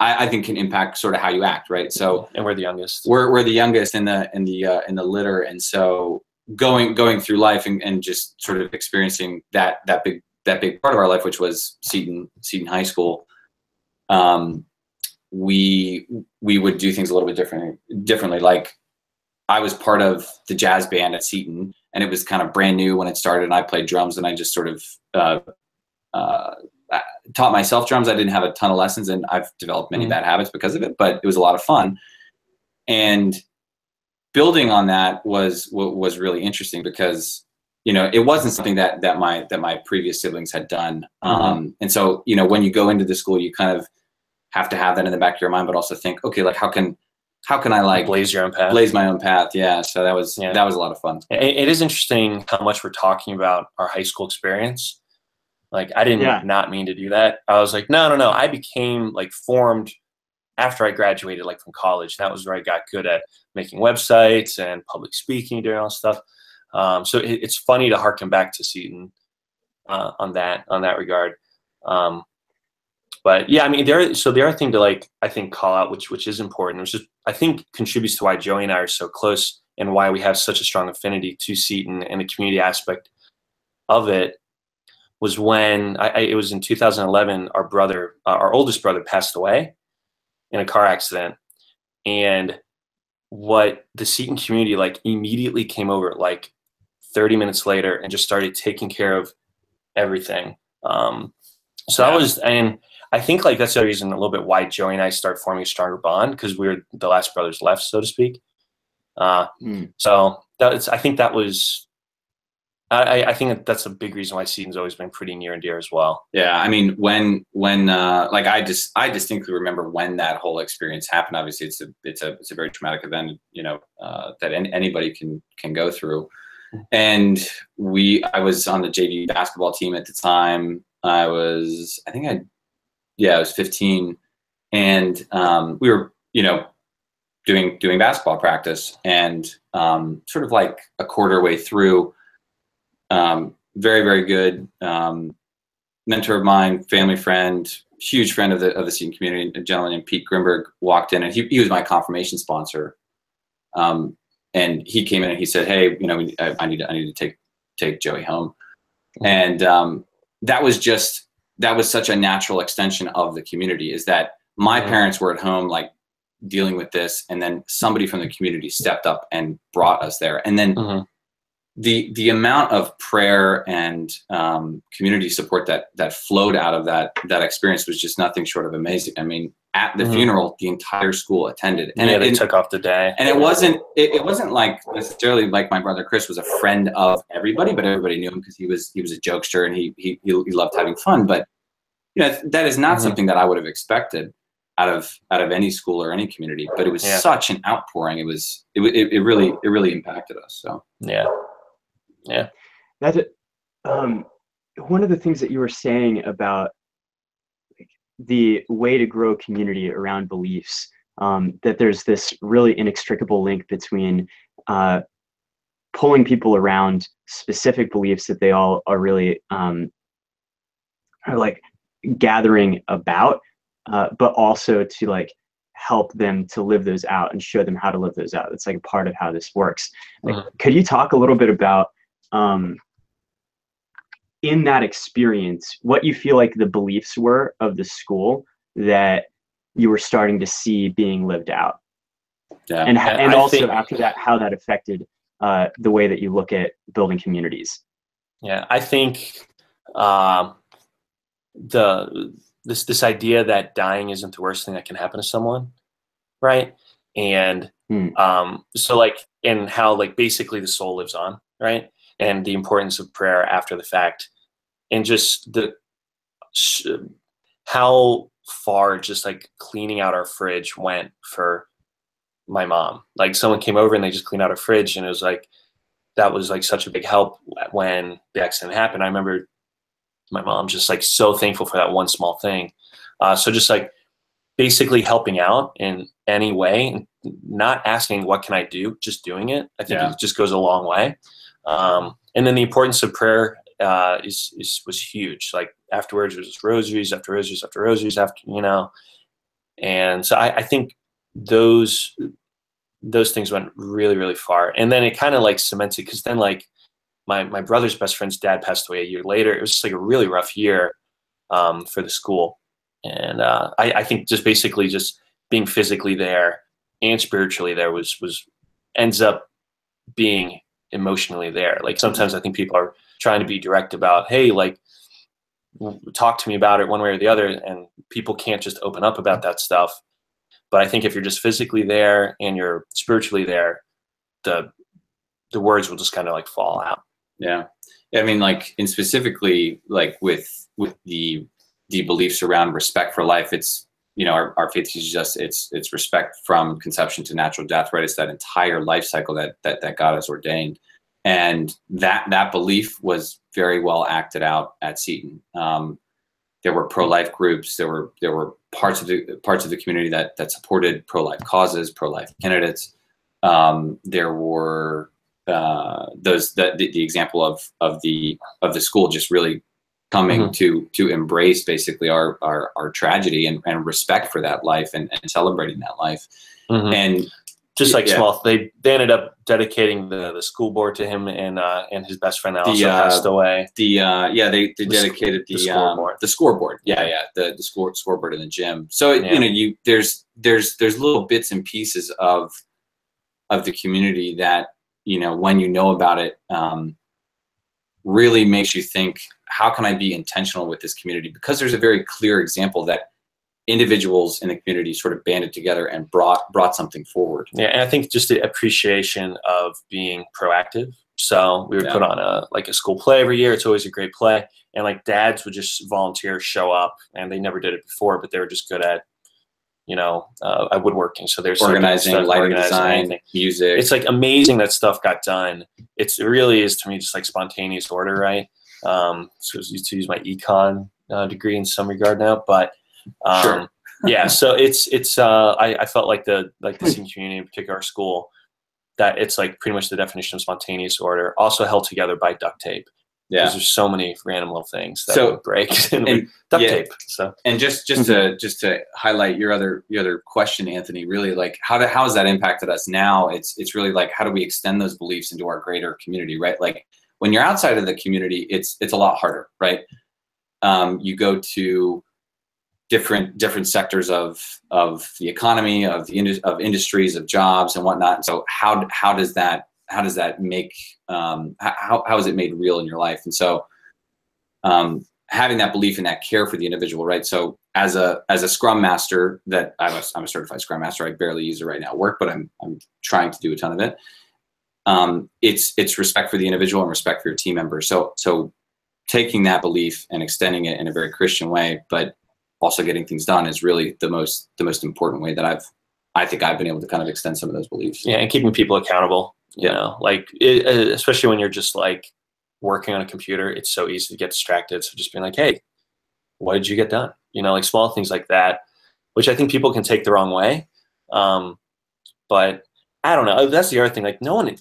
I think can impact sort of how you act, right? So, and we're the youngest. We're the youngest in the litter, and so going through life and just sort of experiencing that big part of our life, which was Seton High School. We would do things a little bit differently. Like I was part of the jazz band at Seton, and it was kind of brand new when it started. And I played drums, and I just sort of taught myself drums. I didn't have a ton of lessons, and I've developed many bad habits because of it, but it was a lot of fun. And building on that was really interesting because, you know, it wasn't something that my previous siblings had done. And so, you know, when you go into the school, you kind of have to have that in the back of your mind, but also think, okay, like how can I like blaze my own path? Yeah. So that was a lot of fun. It is interesting how much we're talking about our high school experience. Like I didn't not mean to do that. I was like, no. I became like formed after I graduated, like from college. That was where I got good at making websites and public speaking, doing all that stuff. So it's funny to harken back to Seton on that regard. But yeah, I mean, so the other thing to like, I think, call out, which is important, which is, I think, contributes to why Joey and I are so close and why we have such a strong affinity to Seton and the community aspect of it, was when it was in 2011, our brother, our oldest brother, passed away in a car accident. And what the Seton community like immediately came over like 30 minutes later and just started taking care of everything. So that was, and I think like that's the reason a little bit why Joey and I started forming a stronger bond, because we were the last brothers left, so to speak. So I think that was, I think that's a big reason why Seton's always been pretty near and dear as well. Yeah, I mean, when like I distinctly remember when that whole experience happened. Obviously, it's a very traumatic event, you know, that anybody can go through. And I was on the JV basketball team at the time. I was 15, and we were, you know, doing basketball practice, and sort of like a quarter way through. Very, very good mentor of mine, family friend, huge friend of the Seton community, a gentleman named Pete Grimberg walked in, and he was my confirmation sponsor. And he came in and he said, "Hey, you know, I need to take Joey home." And that was such a natural extension of the community, is that my parents were at home, like, dealing with this, and then somebody from the community stepped up and brought us there. And then the amount of prayer and community support that flowed out of that experience was just nothing short of amazing. I mean, at the funeral, the entire school attended, and they took off the day. And it wasn't like necessarily like my brother Chris was a friend of everybody, but everybody knew him because he was a jokester and he loved having fun. But you know, that is not something that I would have expected out of any school or any community. But it was such an outpouring. It really impacted us. So yeah. That's one of the things that you were saying about the way to grow community around beliefs, that there's this really inextricable link between pulling people around specific beliefs that they all are really are like gathering about, but also to like help them to live those out and show them how to live those out. It's like a part of how this works. Like, could you talk a little bit about in that experience, what you feel like the beliefs were of the school that you were starting to see being lived out? Yeah. And also after that, how that affected the way that you look at building communities. Yeah, I think this idea that dying isn't the worst thing that can happen to someone, right? And so like, and how like basically the soul lives on, right? And the importance of prayer after the fact, and just how far just like cleaning out our fridge went for my mom. Like someone came over and they just cleaned out our fridge, and it was like, that was like such a big help when the accident happened. I remember my mom just like so thankful for that one small thing. So just like basically helping out in any way, not asking what can I do, just doing it. I think it just goes a long way. And then the importance of prayer was huge. Like afterwards, it was rosaries after rosaries after rosaries after, you know. And so I think those things went really, really far. And then it kind of like cemented, because then like my brother's best friend's dad passed away a year later. It was just like a really rough year for the school. And I think just basically just being physically there and spiritually there ends up being emotionally there. Like sometimes I think people are trying to be direct about, hey, like talk to me about it one way or the other, and people can't just open up about that stuff. But I think if you're just physically there and you're spiritually there, the words will just kind of like fall out. Yeah. I mean, like, and specifically like with the beliefs around respect for life, it's, you know, our faith teaches us it's respect from conception to natural death, right? It's that entire life cycle that God has ordained. And that belief was very well acted out at Seton. There were pro-life groups. There were parts of the community that supported pro-life causes, pro-life candidates. There were the example of the school just really coming to embrace basically our tragedy and respect for that life and celebrating that life. And just like small, they ended up dedicating the school board to him, and his best friend that also passed away. They dedicated the scoreboard. The scoreboard. The scoreboard in the gym. So there's little bits and pieces of the community that, when you know about it, really makes you think, how can I be intentional with this community? Because there's a very clear example that individuals in the community sort of banded together and brought something forward. Yeah, and I think just the appreciation of being proactive. So we would put on a school play every year. It's always a great play. And like dads would just volunteer, show up, and they never did it before, but they were just good at, at woodworking. So there's organizing, lighting design, music. It's like amazing that stuff got done. It really is, to me, just like spontaneous order, right? So I used to use my econ degree in some regard now, but sure. Yeah, so I felt like the senior community, in particular our school, that it's like pretty much the definition of spontaneous order, also held together by duct tape. Yeah, because there's so many random little things that would break and duct tape. So, and just to highlight your other question, Anthony, really, like how has that impacted us now? It's really like, how do we extend those beliefs into our greater community, right? Like when you're outside of the community, it's a lot harder, right? You go to different sectors of the economy, of industries, of jobs and whatnot. And so how does that make how is it made real in your life? And so having that belief and that care for the individual, right? So as a Scrum Master, that I'm a certified Scrum Master. I barely use it right now at work, but I'm trying to do a ton of it. It's respect for the individual and respect for your team members. So taking that belief and extending it in a very Christian way, but also getting things done is really the most important way that I think I've been able to kind of extend some of those beliefs. Yeah, and keeping people accountable. Especially when you're just like working on a computer, it's so easy to get distracted. So just being like, hey, what did you get done? Like small things like that, which I think people can take the wrong way. But I don't know. That's the other thing. Like no one,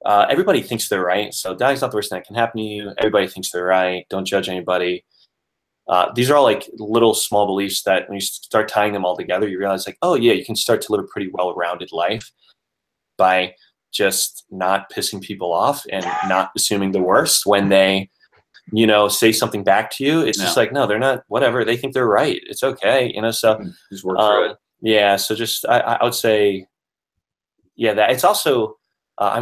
everybody thinks they're right. So dying's not the worst thing that can happen to you. Everybody thinks they're right. Don't judge anybody. These are all like little small beliefs that when you start tying them all together, you realize like, oh yeah, you can start to live a pretty well-rounded life by just not pissing people off and not assuming the worst when they, say something back to you. It's just like, no, they're not, whatever. They think they're right. It's okay. So just work through it. Yeah. So just, I would say, that it's also,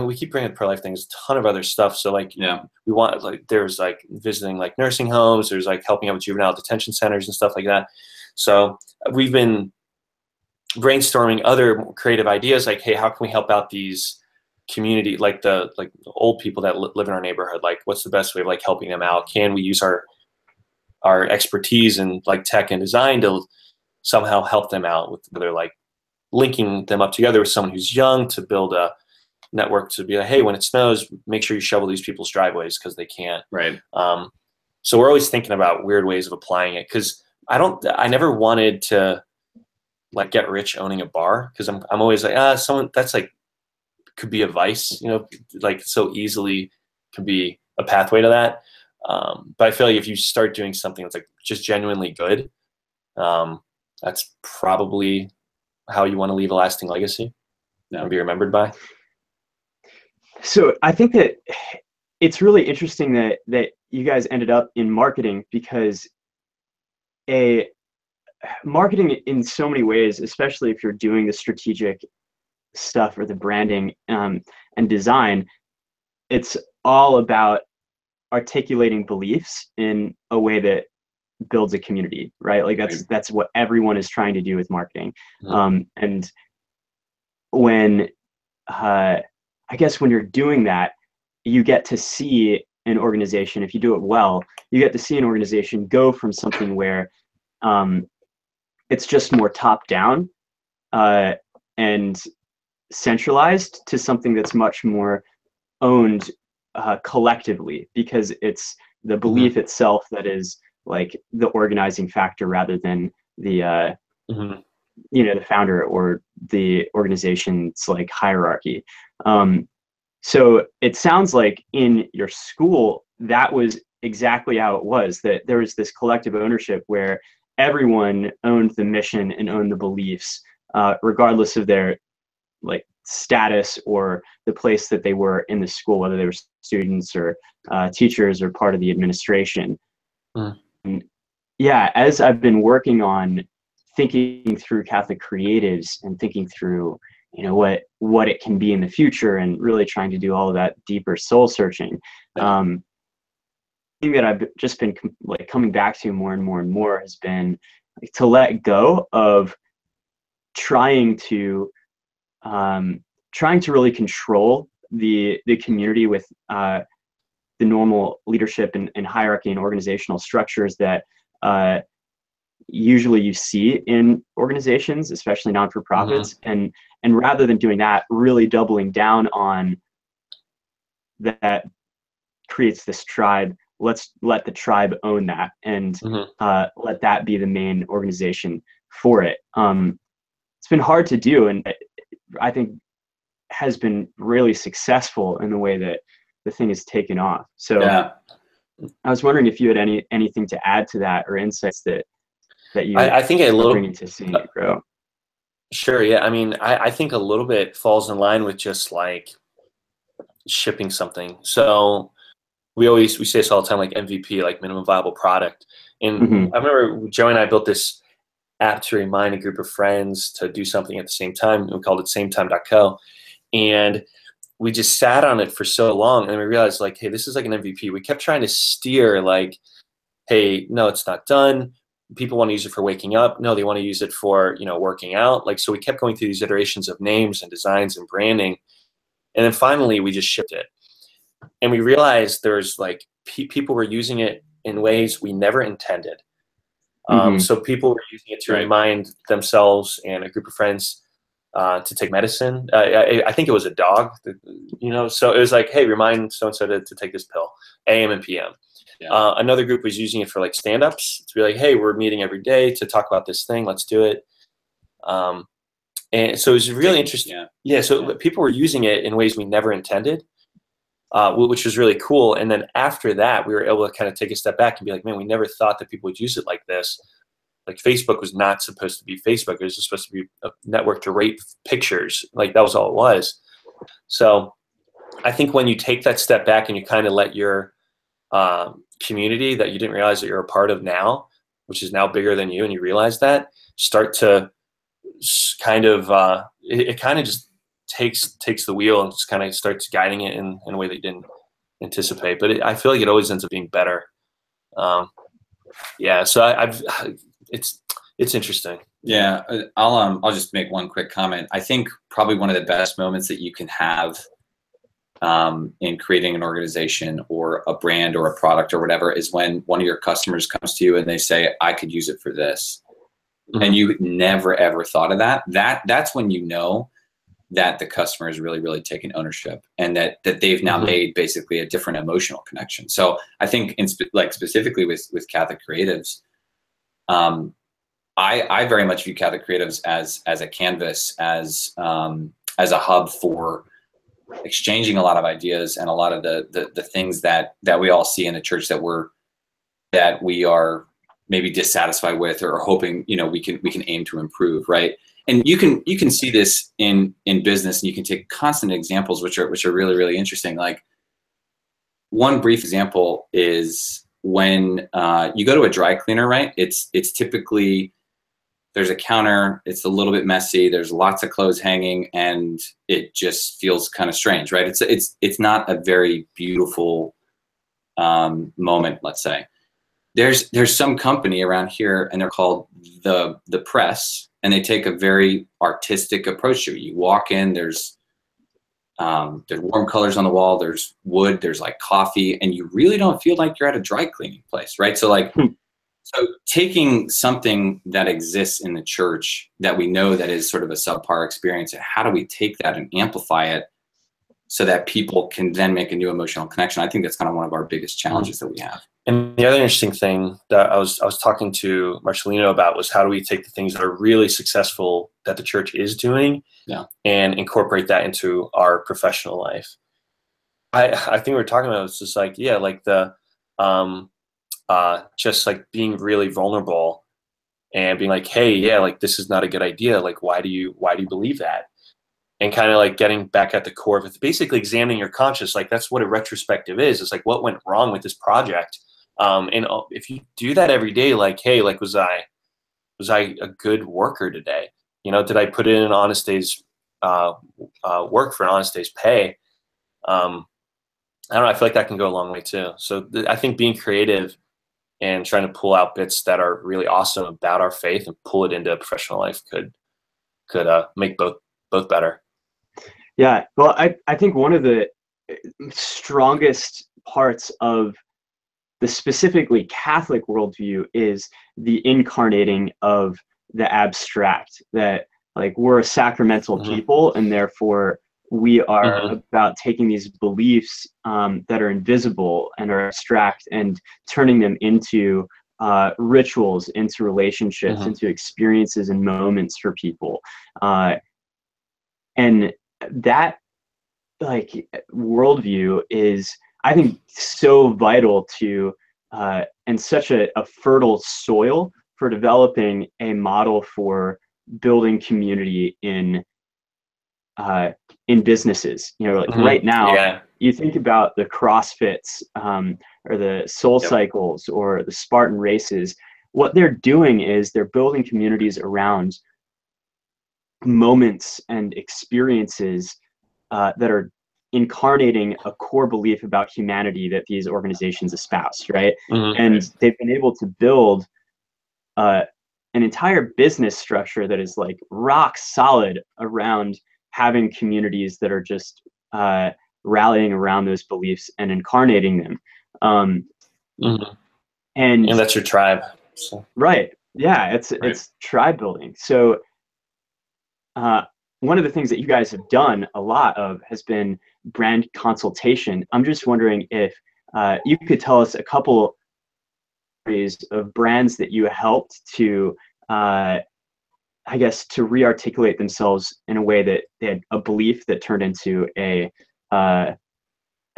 we keep bringing up pro-life things, a ton of other stuff. So like, we want there's like visiting like nursing homes, there's like helping out with juvenile detention centers and stuff like that. So we've been brainstorming other creative ideas like, hey, how can we help out these community, like the old people that live in our neighborhood? Like, what's the best way of like helping them out? Can we use our expertise in like tech and design to somehow help them out with whether like linking them up together with someone who's young to build a network to be like, hey, when it snows, make sure you shovel these people's driveways because they can't. Right. So we're always thinking about weird ways of applying it because I never wanted to like get rich owning a bar because I'm always like, someone that's like could be a vice, like so easily could be a pathway to that. But I feel like if you start doing something that's like just genuinely good, that's probably how you want to leave a lasting legacy and be remembered by. So I think that it's really interesting that you guys ended up in marketing because marketing in so many ways, especially if you're doing the strategic stuff or the branding and design, it's all about articulating beliefs in a way that builds a community, right? Like that's what everyone is trying to do with marketing. And when I guess when you're doing that, you get to see an organization, if you do it well, you get to see an organization go from something where it's just more top down and centralized to something that's much more owned collectively, because it's the belief itself that is like the organizing factor rather than the the founder or the organization's like hierarchy. So it sounds like in your school that was exactly how it was, that there was this collective ownership where everyone owned the mission and owned the beliefs, regardless of their like status or the place that they were in the school, whether they were students or teachers or part of the administration. And yeah, as I've been working on thinking through Catholic Creatives and thinking through, you know, what it can be in the future, and really trying to do all of that deeper soul searching, thing that I've just been like coming back to more and more and more has been like, to let go of trying to really control the community with the normal leadership and hierarchy and organizational structures that usually you see in organizations, especially non-for-profits, and rather than doing that, really doubling down on that creates this tribe. Let's let the tribe own that, and let that be the main organization for it. It's been hard to do, and I think has been really successful in the way that the thing has taken off. So I was wondering if you had anything to add to that, or insights that you I think a little bringing to seeing it grow. Sure. Yeah. I mean, I think a little bit falls in line with just like shipping something. So we say this all the time, like MVP, like minimum viable product. And I remember Joey and I built this app to remind a group of friends to do something at the same time. We called it sametime.co. And we just sat on it for so long, and we realized, like, hey, this is like an MVP. We kept trying to steer, like, hey, no, it's not done. People want to use it for waking up. No, they want to use it for, you know, working out. Like, so we kept going through these iterations of names and designs and branding. And then finally we just shipped it. And we realized there's like people were using it in ways we never intended. So people were using it to remind themselves and a group of friends to take medicine. I think it was a dog, you know, so it was like, hey, remind so-and-so to take this pill, AM and PM. Another group was using it for like stand-ups, to be like, hey, we're meeting every day to talk about this thing, let's do it. And so it was really interesting. So people were using it in ways we never intended, which was really cool. And then after that, we were able to kind of take a step back and be like, man, we never thought that people would use it like this. Like, Facebook was not supposed to be Facebook. It was just supposed to be a network to rate pictures. Like, that was all it was. So I think when you take that step back and you kind of let your community that you didn't realize that you're a part of now, which is now bigger than you, and you realize that, start to kind of, it kind of just takes the wheel and just kind of starts guiding it in a way that you didn't anticipate. But I feel like it always ends up being better. So it's interesting. Yeah, I'll just make one quick comment. I think probably one of the best moments that you can have in creating an organization or a brand or a product or whatever is when one of your customers comes to you and they say, I could use it for this. And you never ever thought of that. That's when you know that the customer is really, really taking ownership, and that they've now made basically a different emotional connection. So I think specifically with Catholic Creatives, I very much view Catholic Creatives as a canvas, as a hub for exchanging a lot of ideas and a lot of the things that we all see in the church that we are maybe dissatisfied with, or hoping, you know, we can aim to improve, right? And you can see this in business, and you can take constant examples which are really, really interesting. Like, one brief example is when you go to a dry cleaner, right? It's typically, there's a counter, it's a little bit messy, there's lots of clothes hanging, and it just feels kind of strange, right? It's not a very beautiful moment, let's say. There's some company around here, and they're called the Press, and they take a very artistic approach to it. You walk in, there's warm colors on the wall, there's wood, there's like coffee, and you really don't feel like you're at a dry cleaning place, right? So like, so taking something that exists in the church that we know that is sort of a subpar experience, and how do we take that and amplify it so that people can then make a new emotional connection? I think that's kind of one of our biggest challenges that we have. And the other interesting thing that I was talking to Marcelino about was, how do we take the things that are really successful that the church is doing and incorporate that into our professional life? I think we were talking about, it's just like, like just like being really vulnerable and being like, hey, yeah, like this is not a good idea. Like, why do you believe that? And kind of like getting back at the core of it, basically examining your conscience. Like that's what a retrospective is. It's like, what went wrong with this project? And if you do that every day, like, hey, like, was I a good worker today? You know, did I put in an honest day's work for an honest day's pay? I don't know. I feel like that can go a long way too. So I think being creative and trying to pull out bits that are really awesome about our faith and pull it into professional life could make both better. Yeah. Well, I think one of the strongest parts of the specifically Catholic worldview is the incarnating of the abstract, that like we're a sacramental people, and therefore we are about taking these beliefs that are invisible and are abstract and turning them into rituals, into relationships, into experiences and moments for people. And that like worldview is, I think, so vital to and such a fertile soil for developing a model for building community in businesses. You know, like right now, you think about the CrossFits or the Soul Cycles or the Spartan races. What they're doing is they're building communities around moments and experiences that are incarnating a core belief about humanity that these organizations espouse, right? And they've been able to build an entire business structure that is like rock solid around having communities that are just rallying around those beliefs and incarnating them. And that's your tribe. So. Right. Yeah, it's tribe building. So one of the things that you guys have done a lot of has been brand consultation. I'm just wondering if you could tell us a couple of brands that you helped to, I guess, to re-articulate themselves in a way that they had a belief that turned into a, I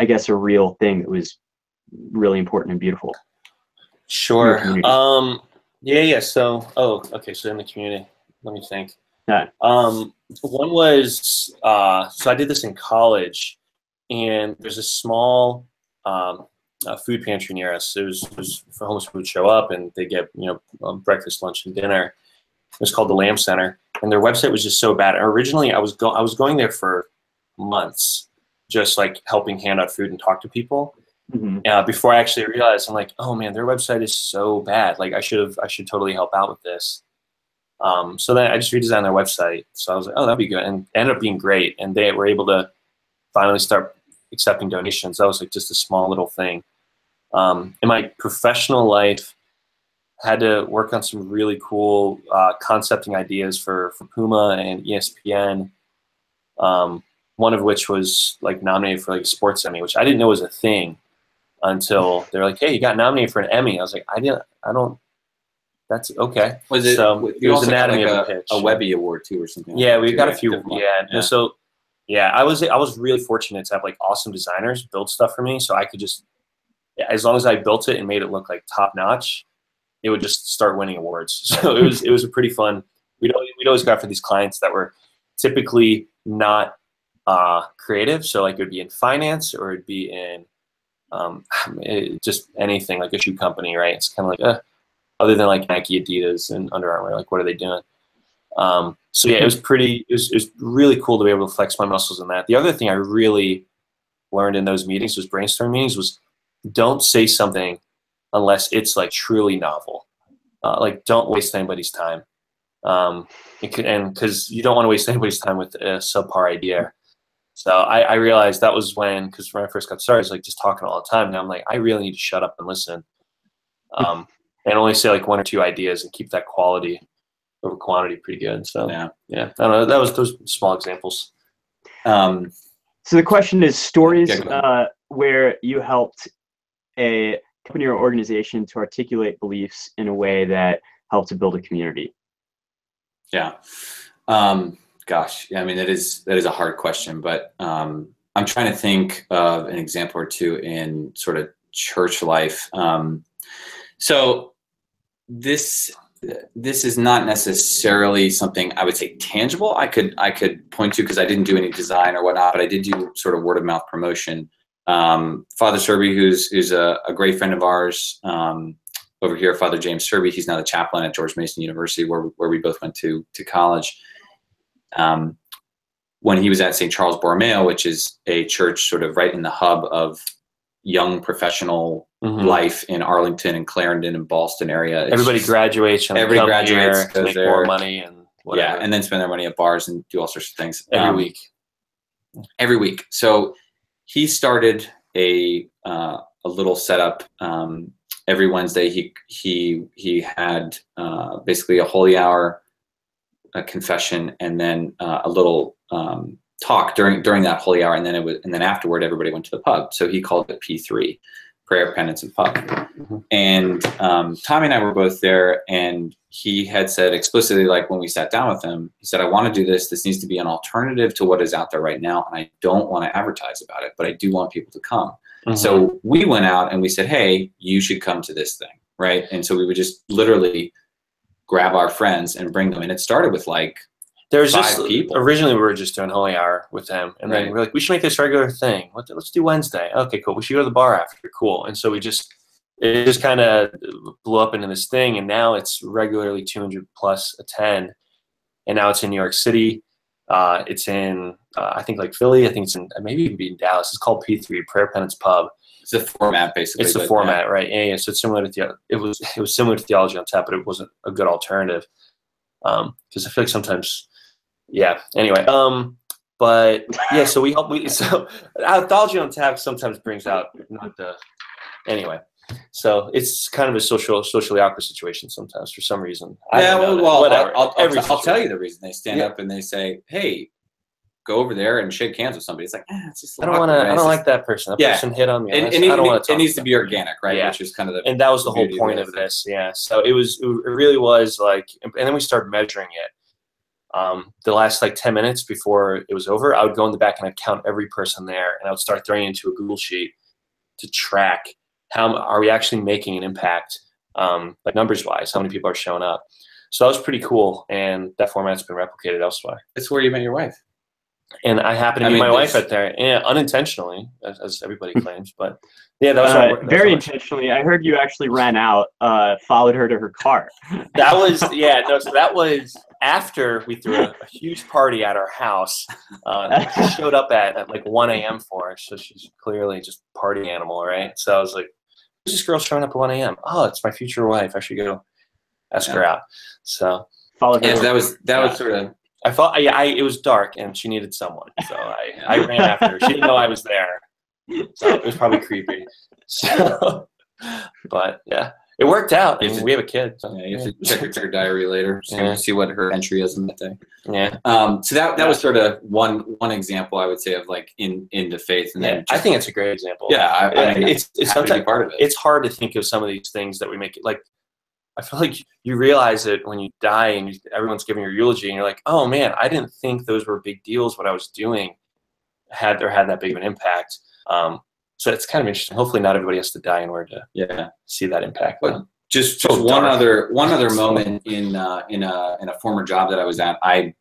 guess, a real thing that was really important and beautiful. Sure. Yeah. So, so in the community, let me think. Yeah. One was, so I did this in college, and there's a small food pantry near us. It was for homeless people would show up and they get, breakfast, lunch, and dinner. It was called the Lamb Center, and their website was just so bad. Originally, I was going there for months, just like helping hand out food and talk to people. Before I actually realized, I'm like, oh man, their website is so bad. Like I should totally help out with this. So then I just redesigned their website. So I was like, oh, that'd be good, and it ended up being great. And they were able to finally start accepting donations. That was like just a small little thing. In my professional life, had to work on some really cool concepting ideas for Puma and ESPN. One of which was like nominated for like a sports Emmy, which I didn't know was a thing until they're like, hey, you got nominated for an Emmy. I was like, that's okay. Was it? So it was Anatomy of a Pitch. A Webby Award too, or something. Yeah, we got a few. Yeah. So yeah, I was really fortunate to have like awesome designers build stuff for me, so I could just, as long as I built it and made it look like top notch, it would just start winning awards. So it was a pretty fun. We'd always go after these clients that were typically not creative. So like it would be in finance or it'd be in just anything, like a shoe company, right? It's kind of like other than like Nike, Adidas, and Under Armour, like what are they doing? So yeah, it was really cool to be able to flex my muscles in that. The other thing I really learned in those meetings, those brainstorming meetings, was don't say something unless it's like truly novel. Like don't waste anybody's time. And because you don't want to waste anybody's time with a subpar idea. So I realized that was when I first got started, I was like just talking all the time. Now I'm like, I really need to shut up and listen. And only say like one or two ideas and keep that quality over quantity pretty good. So yeah. I don't know. That was those small examples. So the question is stories where you helped a company or organization to articulate beliefs in a way that helped to build a community. Yeah. Gosh. Yeah, I mean, that is a hard question, but I'm trying to think of an example or two in sort of church life. So this is not necessarily something I would say tangible. I could point to, because I didn't do any design or whatnot, but I did do sort of word of mouth promotion. Father Serby, who's a great friend of ours over here, Father James Serby, he's now the chaplain at George Mason University, where we both went to college. When he was at St. Charles Borromeo, which is a church sort of right in the hub of young professional life in Arlington and Clarendon and Boston area. Everybody graduates and everybody graduates to make more money and whatever. Yeah, and then spend their money at bars and do all sorts of things every week. Every week. So he started a little setup. Every Wednesday he had basically a holy hour, a confession, and then a little talk during that holy hour, and then afterward everybody went to the pub. So he called it P3, prayer, penance, and pub. And Tommy and I were both there, and he had said explicitly, like when we sat down with him, he said, I want to do this. This needs to be an alternative to what is out there right now, and I don't want to advertise about it, but I do want people to come. So we went out and we said, hey, you should come to this thing, right? And so we would just literally grab our friends and bring them. And it started with like There's 5 just people. Originally we were just doing holy hour with them, and Right. then we're like, we should make this a regular thing. Let's do Wednesday. Okay, cool. We should go to the bar after. Cool. And so it just kind of blew up into this thing, and now it's regularly 200 plus attend, and now it's in New York City. It's in I think like Philly. I think it's in maybe even be in Dallas. It's called P3, Prayer Penance Pub. It's the format, basically. It's the format, right? Yeah. So it's similar to it was similar to Theology on Tap, but it wasn't a good alternative. Because I feel like sometimes, yeah. Anyway, but yeah. So Theology on Tap sometimes brings out not the. Anyway, so it's kind of a socially awkward situation sometimes for some reason. Whatever. I'll tell you the reason. They stand up and they say, "Hey, go over there and shake hands with somebody." It's like, it's just. I don't want to. I don't like that person. That person hit on me. And I don't want to. It needs to be organic, right? Yeah. Which is kind of and that was the whole point of this. Yeah. So it really was like, and then we started measuring it. The last like 10 minutes before it was over, I would go in the back and I'd count every person there, and I would start throwing it into a Google sheet to track how are we actually making an impact, like numbers wise, how many people are showing up. So that was pretty cool, and that format's been replicated elsewhere. It's where you met your wife. And I happened to meet my wife out there, unintentionally, as everybody claims. But yeah, that was very intentionally. I heard you actually ran out, followed her to her car. That was So that was after we threw a huge party at our house. She showed up at like 1 a.m. for us, so she's clearly just party animal, right? So I was like, "Who's this girl showing up at 1 a.m.? Oh, it's my future wife. I should go ask her out." So followed her. Yeah, that was sort of. I thought it was dark and she needed someone, so I ran after her. She didn't know I was there, so it was probably creepy. So, but yeah, it worked out. I mean, we have a kid. So. Yeah, you have to check her diary later, see what her entry is in that day. Yeah. So that was sort of one example I would say of like into faith, and then I think it's a great example. Yeah, I mean, it's sometimes part of it. It's hard to think of some of these things that we make it like. I feel like you realize it when you die and everyone's giving your eulogy, and you're like, "Oh man, I didn't think those were big deals. What I was doing had that big of an impact." So it's kind of interesting. Hopefully, not everybody has to die in order to see that impact. But just one other moment in a former job that I was at, I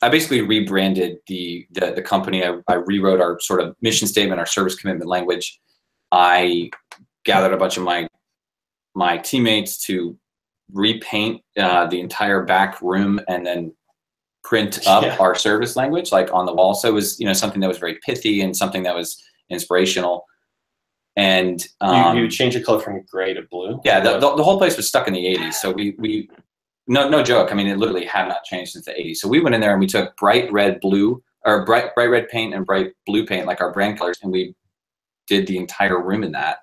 basically rebranded the company. I rewrote our sort of mission statement, our service commitment language. I gathered a bunch of my teammates to repaint the entire back room and then print up our service language like on the wall. So it was something that was very pithy and something that was inspirational. And you changed the color from gray to blue. Yeah, the whole place was stuck in the 80s. So we no joke. I mean, it literally had not changed since the 80s. So we went in there and we took bright red paint and bright blue paint, like our brand colors, and we did the entire room in that.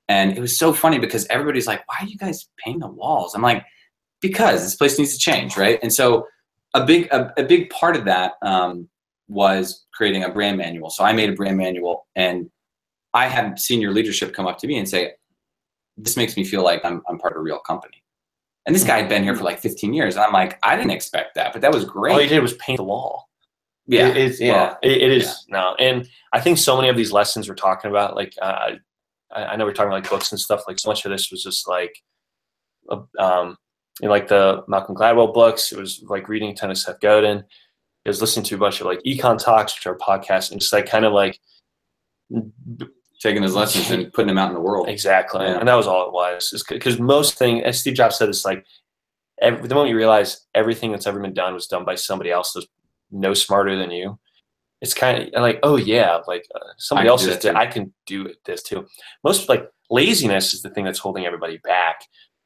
And it was so funny because everybody's like, "Why are you guys painting the walls?" I'm like, "Because this place needs to change, right?" And so a big part of that was creating a brand manual. So I made a brand manual, and I had senior leadership come up to me and say, "This makes me feel like I'm part of a real company." And this guy had been here for like 15 years, and I'm like, "I didn't expect that, but that was great." All you did was paint the wall. Yeah, it is. No, and I think so many of these lessons we're talking about, like I know we're talking about like books and stuff. Like so much of this was just like, like the Malcolm Gladwell books. It was like reading a ton of Seth Godin. It was listening to a bunch of like econ talks, which are podcasts, and just like kind of like taking his lessons and putting them out in the world. Exactly. Yeah. And that was all it was. Because most thing, as Steve Jobs said, it's like the moment you realize everything that's ever been done was done by somebody else that's no smarter than you. It's kind of like, oh yeah, like somebody else is. I can do this too. Most like laziness is the thing that's holding everybody back.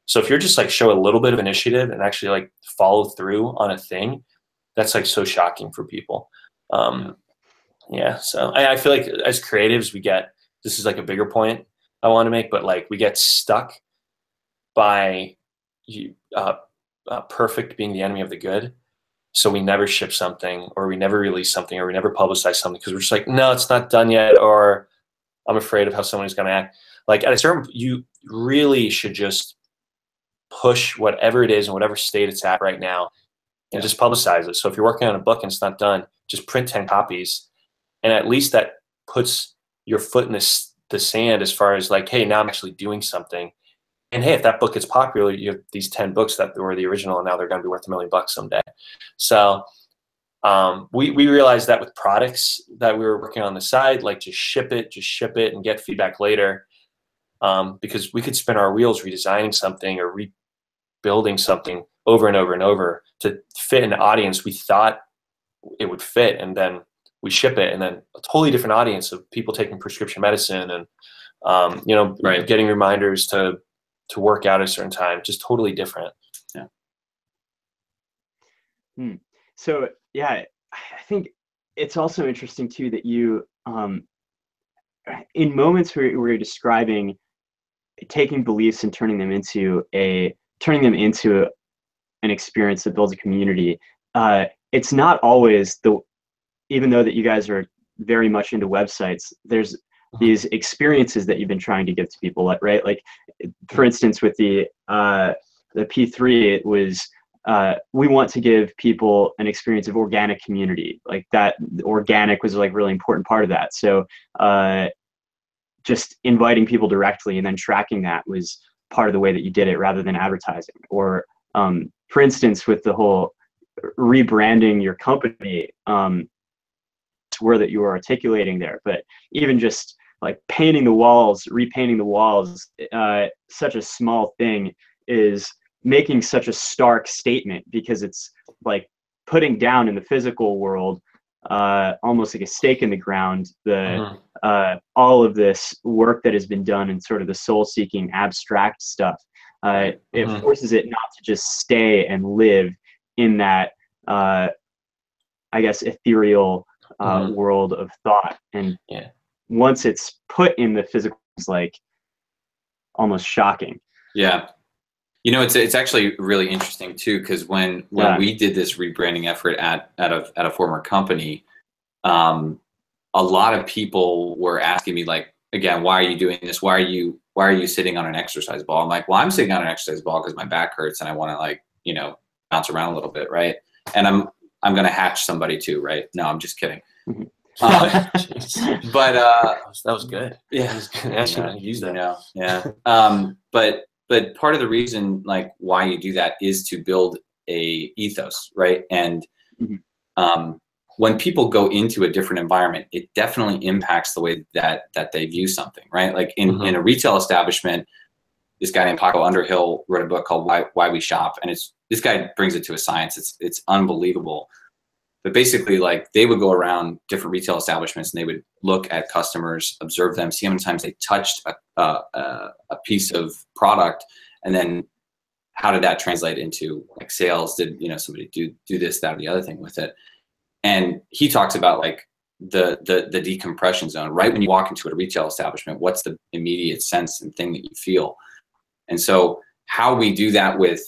So if you're just like show a little bit of initiative and actually like follow through on a thing, that's like so shocking for people. Yeah. So I feel like as creatives, this is like a bigger point I want to make, but like we get stuck by perfect being the enemy of the good. So we never ship something, or we never release something, or we never publicize something because we're just like, no, it's not done yet, or I'm afraid of how somebody's going to act. Like at a certain, you really should just push whatever it is in whatever state it's at right now and just publicize it. So if you're working on a book and it's not done, just print 10 copies. And at least that puts your foot in the sand as far as like, hey, now I'm actually doing something. And hey, if that book gets popular, you have these 10 books that were the original, and now they're going to be worth $1 million someday. So we realized that with products that we were working on the side, like just ship it and get feedback later. Because we could spin our wheels redesigning something or rebuilding something over and over and over to fit an audience we thought it would fit. And then we ship it, and then a totally different audience of people taking prescription medicine and, getting reminders to work out at a certain time, just totally different. Yeah. So yeah, I think it's also interesting too that you, in moments where you're describing taking beliefs and turning them into an experience that builds a community, it's not always even though that you guys are very much into websites, there's these experiences that you've been trying to give to people, right? Like, for instance, with the P3, it was we want to give people an experience of organic community. Like that, organic was like really important part of that. So just inviting people directly and then tracking that was part of the way that you did it, rather than advertising. Or for instance, with the whole rebranding your company, word that you were articulating there, but even just like painting the walls, repainting the walls, such a small thing is making such a stark statement, because it's like putting down in the physical world, almost like a stake in the ground, all of this work that has been done in sort of the soul-seeking abstract stuff. It forces it not to just stay and live in that, I guess, ethereal world of thought. And once it's put in the physical, it's like almost shocking. Yeah. You know, it's actually really interesting too, because when we did this rebranding effort at a former company, a lot of people were asking me, like, again, why are you doing this? Why are you sitting on an exercise ball? I'm like, well, I'm sitting on an exercise ball because my back hurts and I want to, like, bounce around a little bit, right? And I'm gonna hatch somebody too, right? No, I'm just kidding. But that was good. Yeah, I should use that. Yeah. But part of the reason, like, why you do that is to build a ethos, right? And when people go into a different environment, it definitely impacts the way that they view something, right? Like in a retail establishment, this guy named Paco Underhill wrote a book called Why We Shop, and this guy brings it to a science. It's unbelievable. But basically, like, they would go around different retail establishments and they would look at customers, observe them, see how many times they touched a piece of product, and then how did that translate into, like, sales? Did somebody do this, that, or the other thing with it? And he talks about, like, the decompression zone. Right when you walk into a retail establishment, what's the immediate sense and thing that you feel? And so how we do that with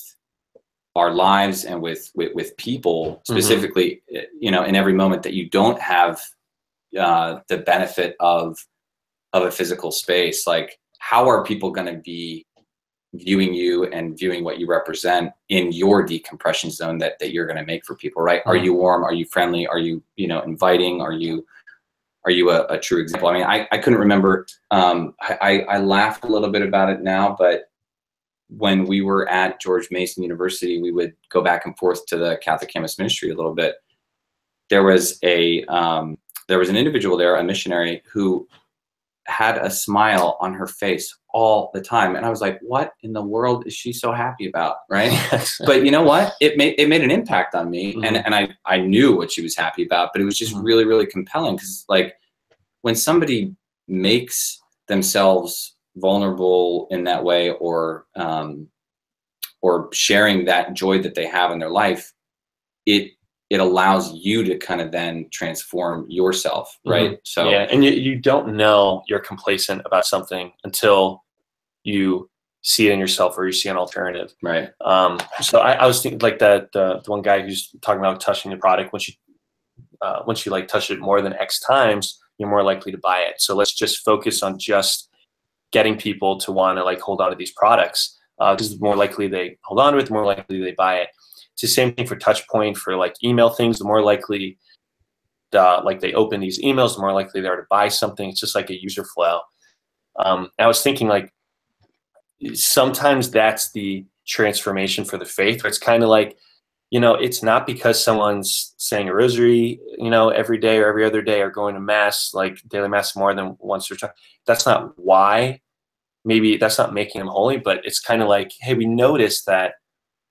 our lives and with people specifically, in every moment that you don't have the benefit of a physical space, like, how are people going to be viewing you and viewing what you represent in your decompression zone that you're going to make for people, right? Are you warm? Are you friendly? Are you, inviting? Are you are you a true example? I mean, I couldn't remember. I laughed a little bit about it now, but when we were at George Mason University, we would go back and forth to the Catholic Campus Ministry a little bit. There was an individual there, a missionary, who had a smile on her face all the time, and I was like, "What in the world is she so happy about?" Right? But you know what? It made an impact on me, and I knew what she was happy about, but it was just really, really compelling, because like when somebody makes themselves vulnerable in that way, or sharing that joy that they have in their life, it allows you to kind of then transform yourself, right? So yeah, and you don't know you're complacent about something until you see it in yourself, or you see an alternative, right? So I was thinking like that the one guy who's talking about touching the product, once you like touch it more than X times, you're more likely to buy it. So let's just focus on just getting people to want to like hold on to these products, because the more likely they hold on to it, the more likely they buy it. It's the same thing for Touchpoint, for like email things. The more likely like they open these emails, the more likely they are to buy something. It's just like a user flow. I was thinking like sometimes that's the transformation for the faith, where it's kind of like, you know, it's not because someone's saying a rosary, you know, every day or every other day, or going to mass, like daily mass more than once or twice. That's not why. Maybe that's not making them holy, but it's kind of like, hey, we noticed that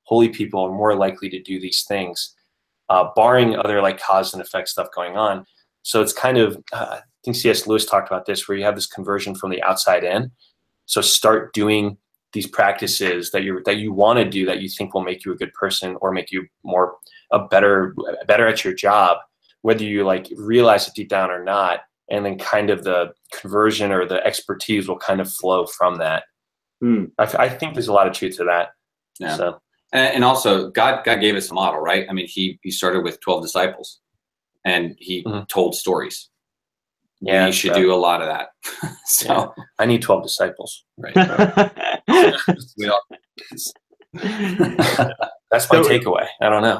holy people are more likely to do these things, barring other like cause and effect stuff going on. So it's kind of, I think C.S. Lewis talked about this, where you have this conversion from the outside in. So start doing these practices that you want to do, that you think will make you a good person, or make you better at your job, whether you like realize it deep down or not. And then kind of the conversion or the expertise will kind of flow from that. I think there's a lot of truth to that. Yeah. So. And also, God gave us a model, right? I mean, he started with 12 disciples, and he told stories. Yeah, we should do a lot of that. So yeah. I need 12 disciples. Right. We all. That's my takeaway. I don't know.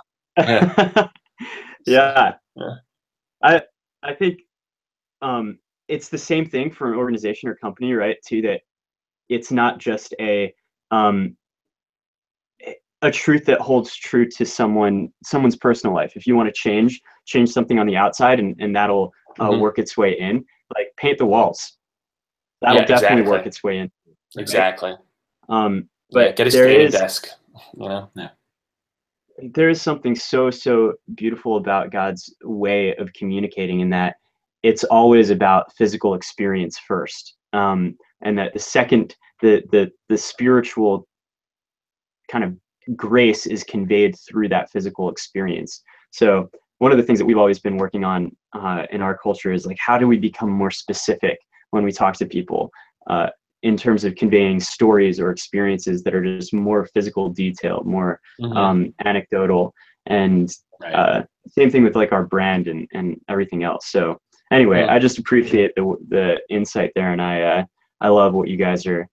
Yeah. I think it's the same thing for an organization or company, right? Too, that it's not just a truth that holds true to someone's personal life. If you want to change something on the outside, and that'll work its way in, like paint the walls. That'll definitely work its way in. Exactly. But get a standing desk. You know. Yeah. There is something so beautiful about God's way of communicating, in that it's always about physical experience first, and that the second the spiritual kind of grace is conveyed through that physical experience. So one of the things that we've always been working on in our culture is like, how do we become more specific when we talk to people, in terms of conveying stories or experiences that are just more physical detail, more anecdotal, and same thing with like our brand and everything else. So anyway, I just appreciate the insight there, and I love what you guys are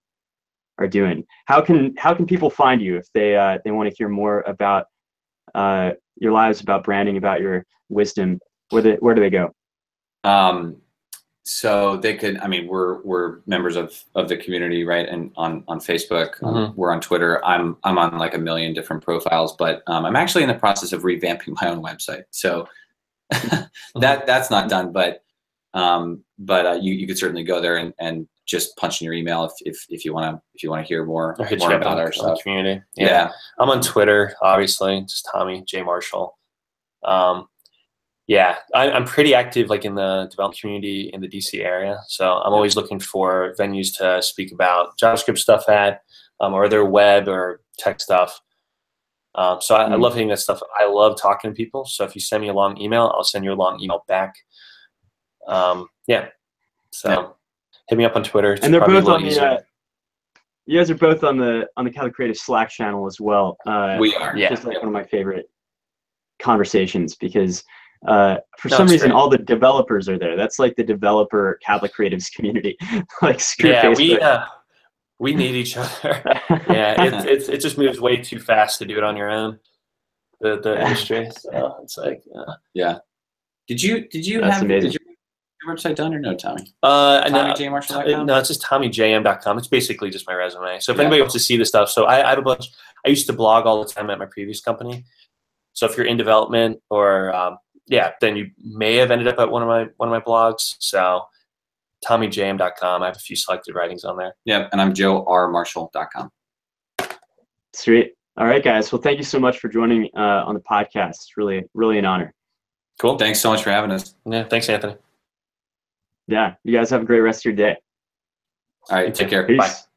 doing. How can people find you if they want to hear more about your lives, about branding, about your wisdom? Where do they go? So they could, I mean, we're members of the community, right? And on Facebook, we're on Twitter. I'm on like a million different profiles, but I'm actually in the process of revamping my own website. So that's not done, but you could certainly go there and just punch in your email if you want to hear more about our stuff. Community. Yeah. I'm on Twitter, obviously, just Tommy J. Marshall. Yeah, I'm pretty active like in the development community in the DC area. So I'm always looking for venues to speak about JavaScript stuff at, or other web or tech stuff. So I love hitting that stuff. I love talking to people. So if you send me a long email, I'll send you a long email back. So hit me up on Twitter. And they're both on the. You guys are both on the Catholic Creative Slack channel as well. We are. Yeah. Just like one of my favorite conversations, because for some reason all the developers are there. That's like the developer Catholic Creatives community. Like screw Facebook. We need each other. It just moves way too fast to do it on your own. The industry. So it's like yeah. Did you Your website done or no, Tommy? TommyJMarshall.com? No, it's just TommyJM.com. It's basically just my resume. So if anybody wants to see the stuff, so I have a bunch. I used to blog all the time at my previous company. So if you're in development or then you may have ended up at one of my blogs. So TommyJM.com. I have a few selected writings on there. Yeah, and I'm JoeRMarshall.com. Sweet. All right, guys. Well, thank you so much for joining on the podcast. It's really, really an honor. Cool. Thanks so much for having us. Yeah, thanks, Anthony. Yeah, you guys have a great rest of your day. All right, take care. Peace. Bye.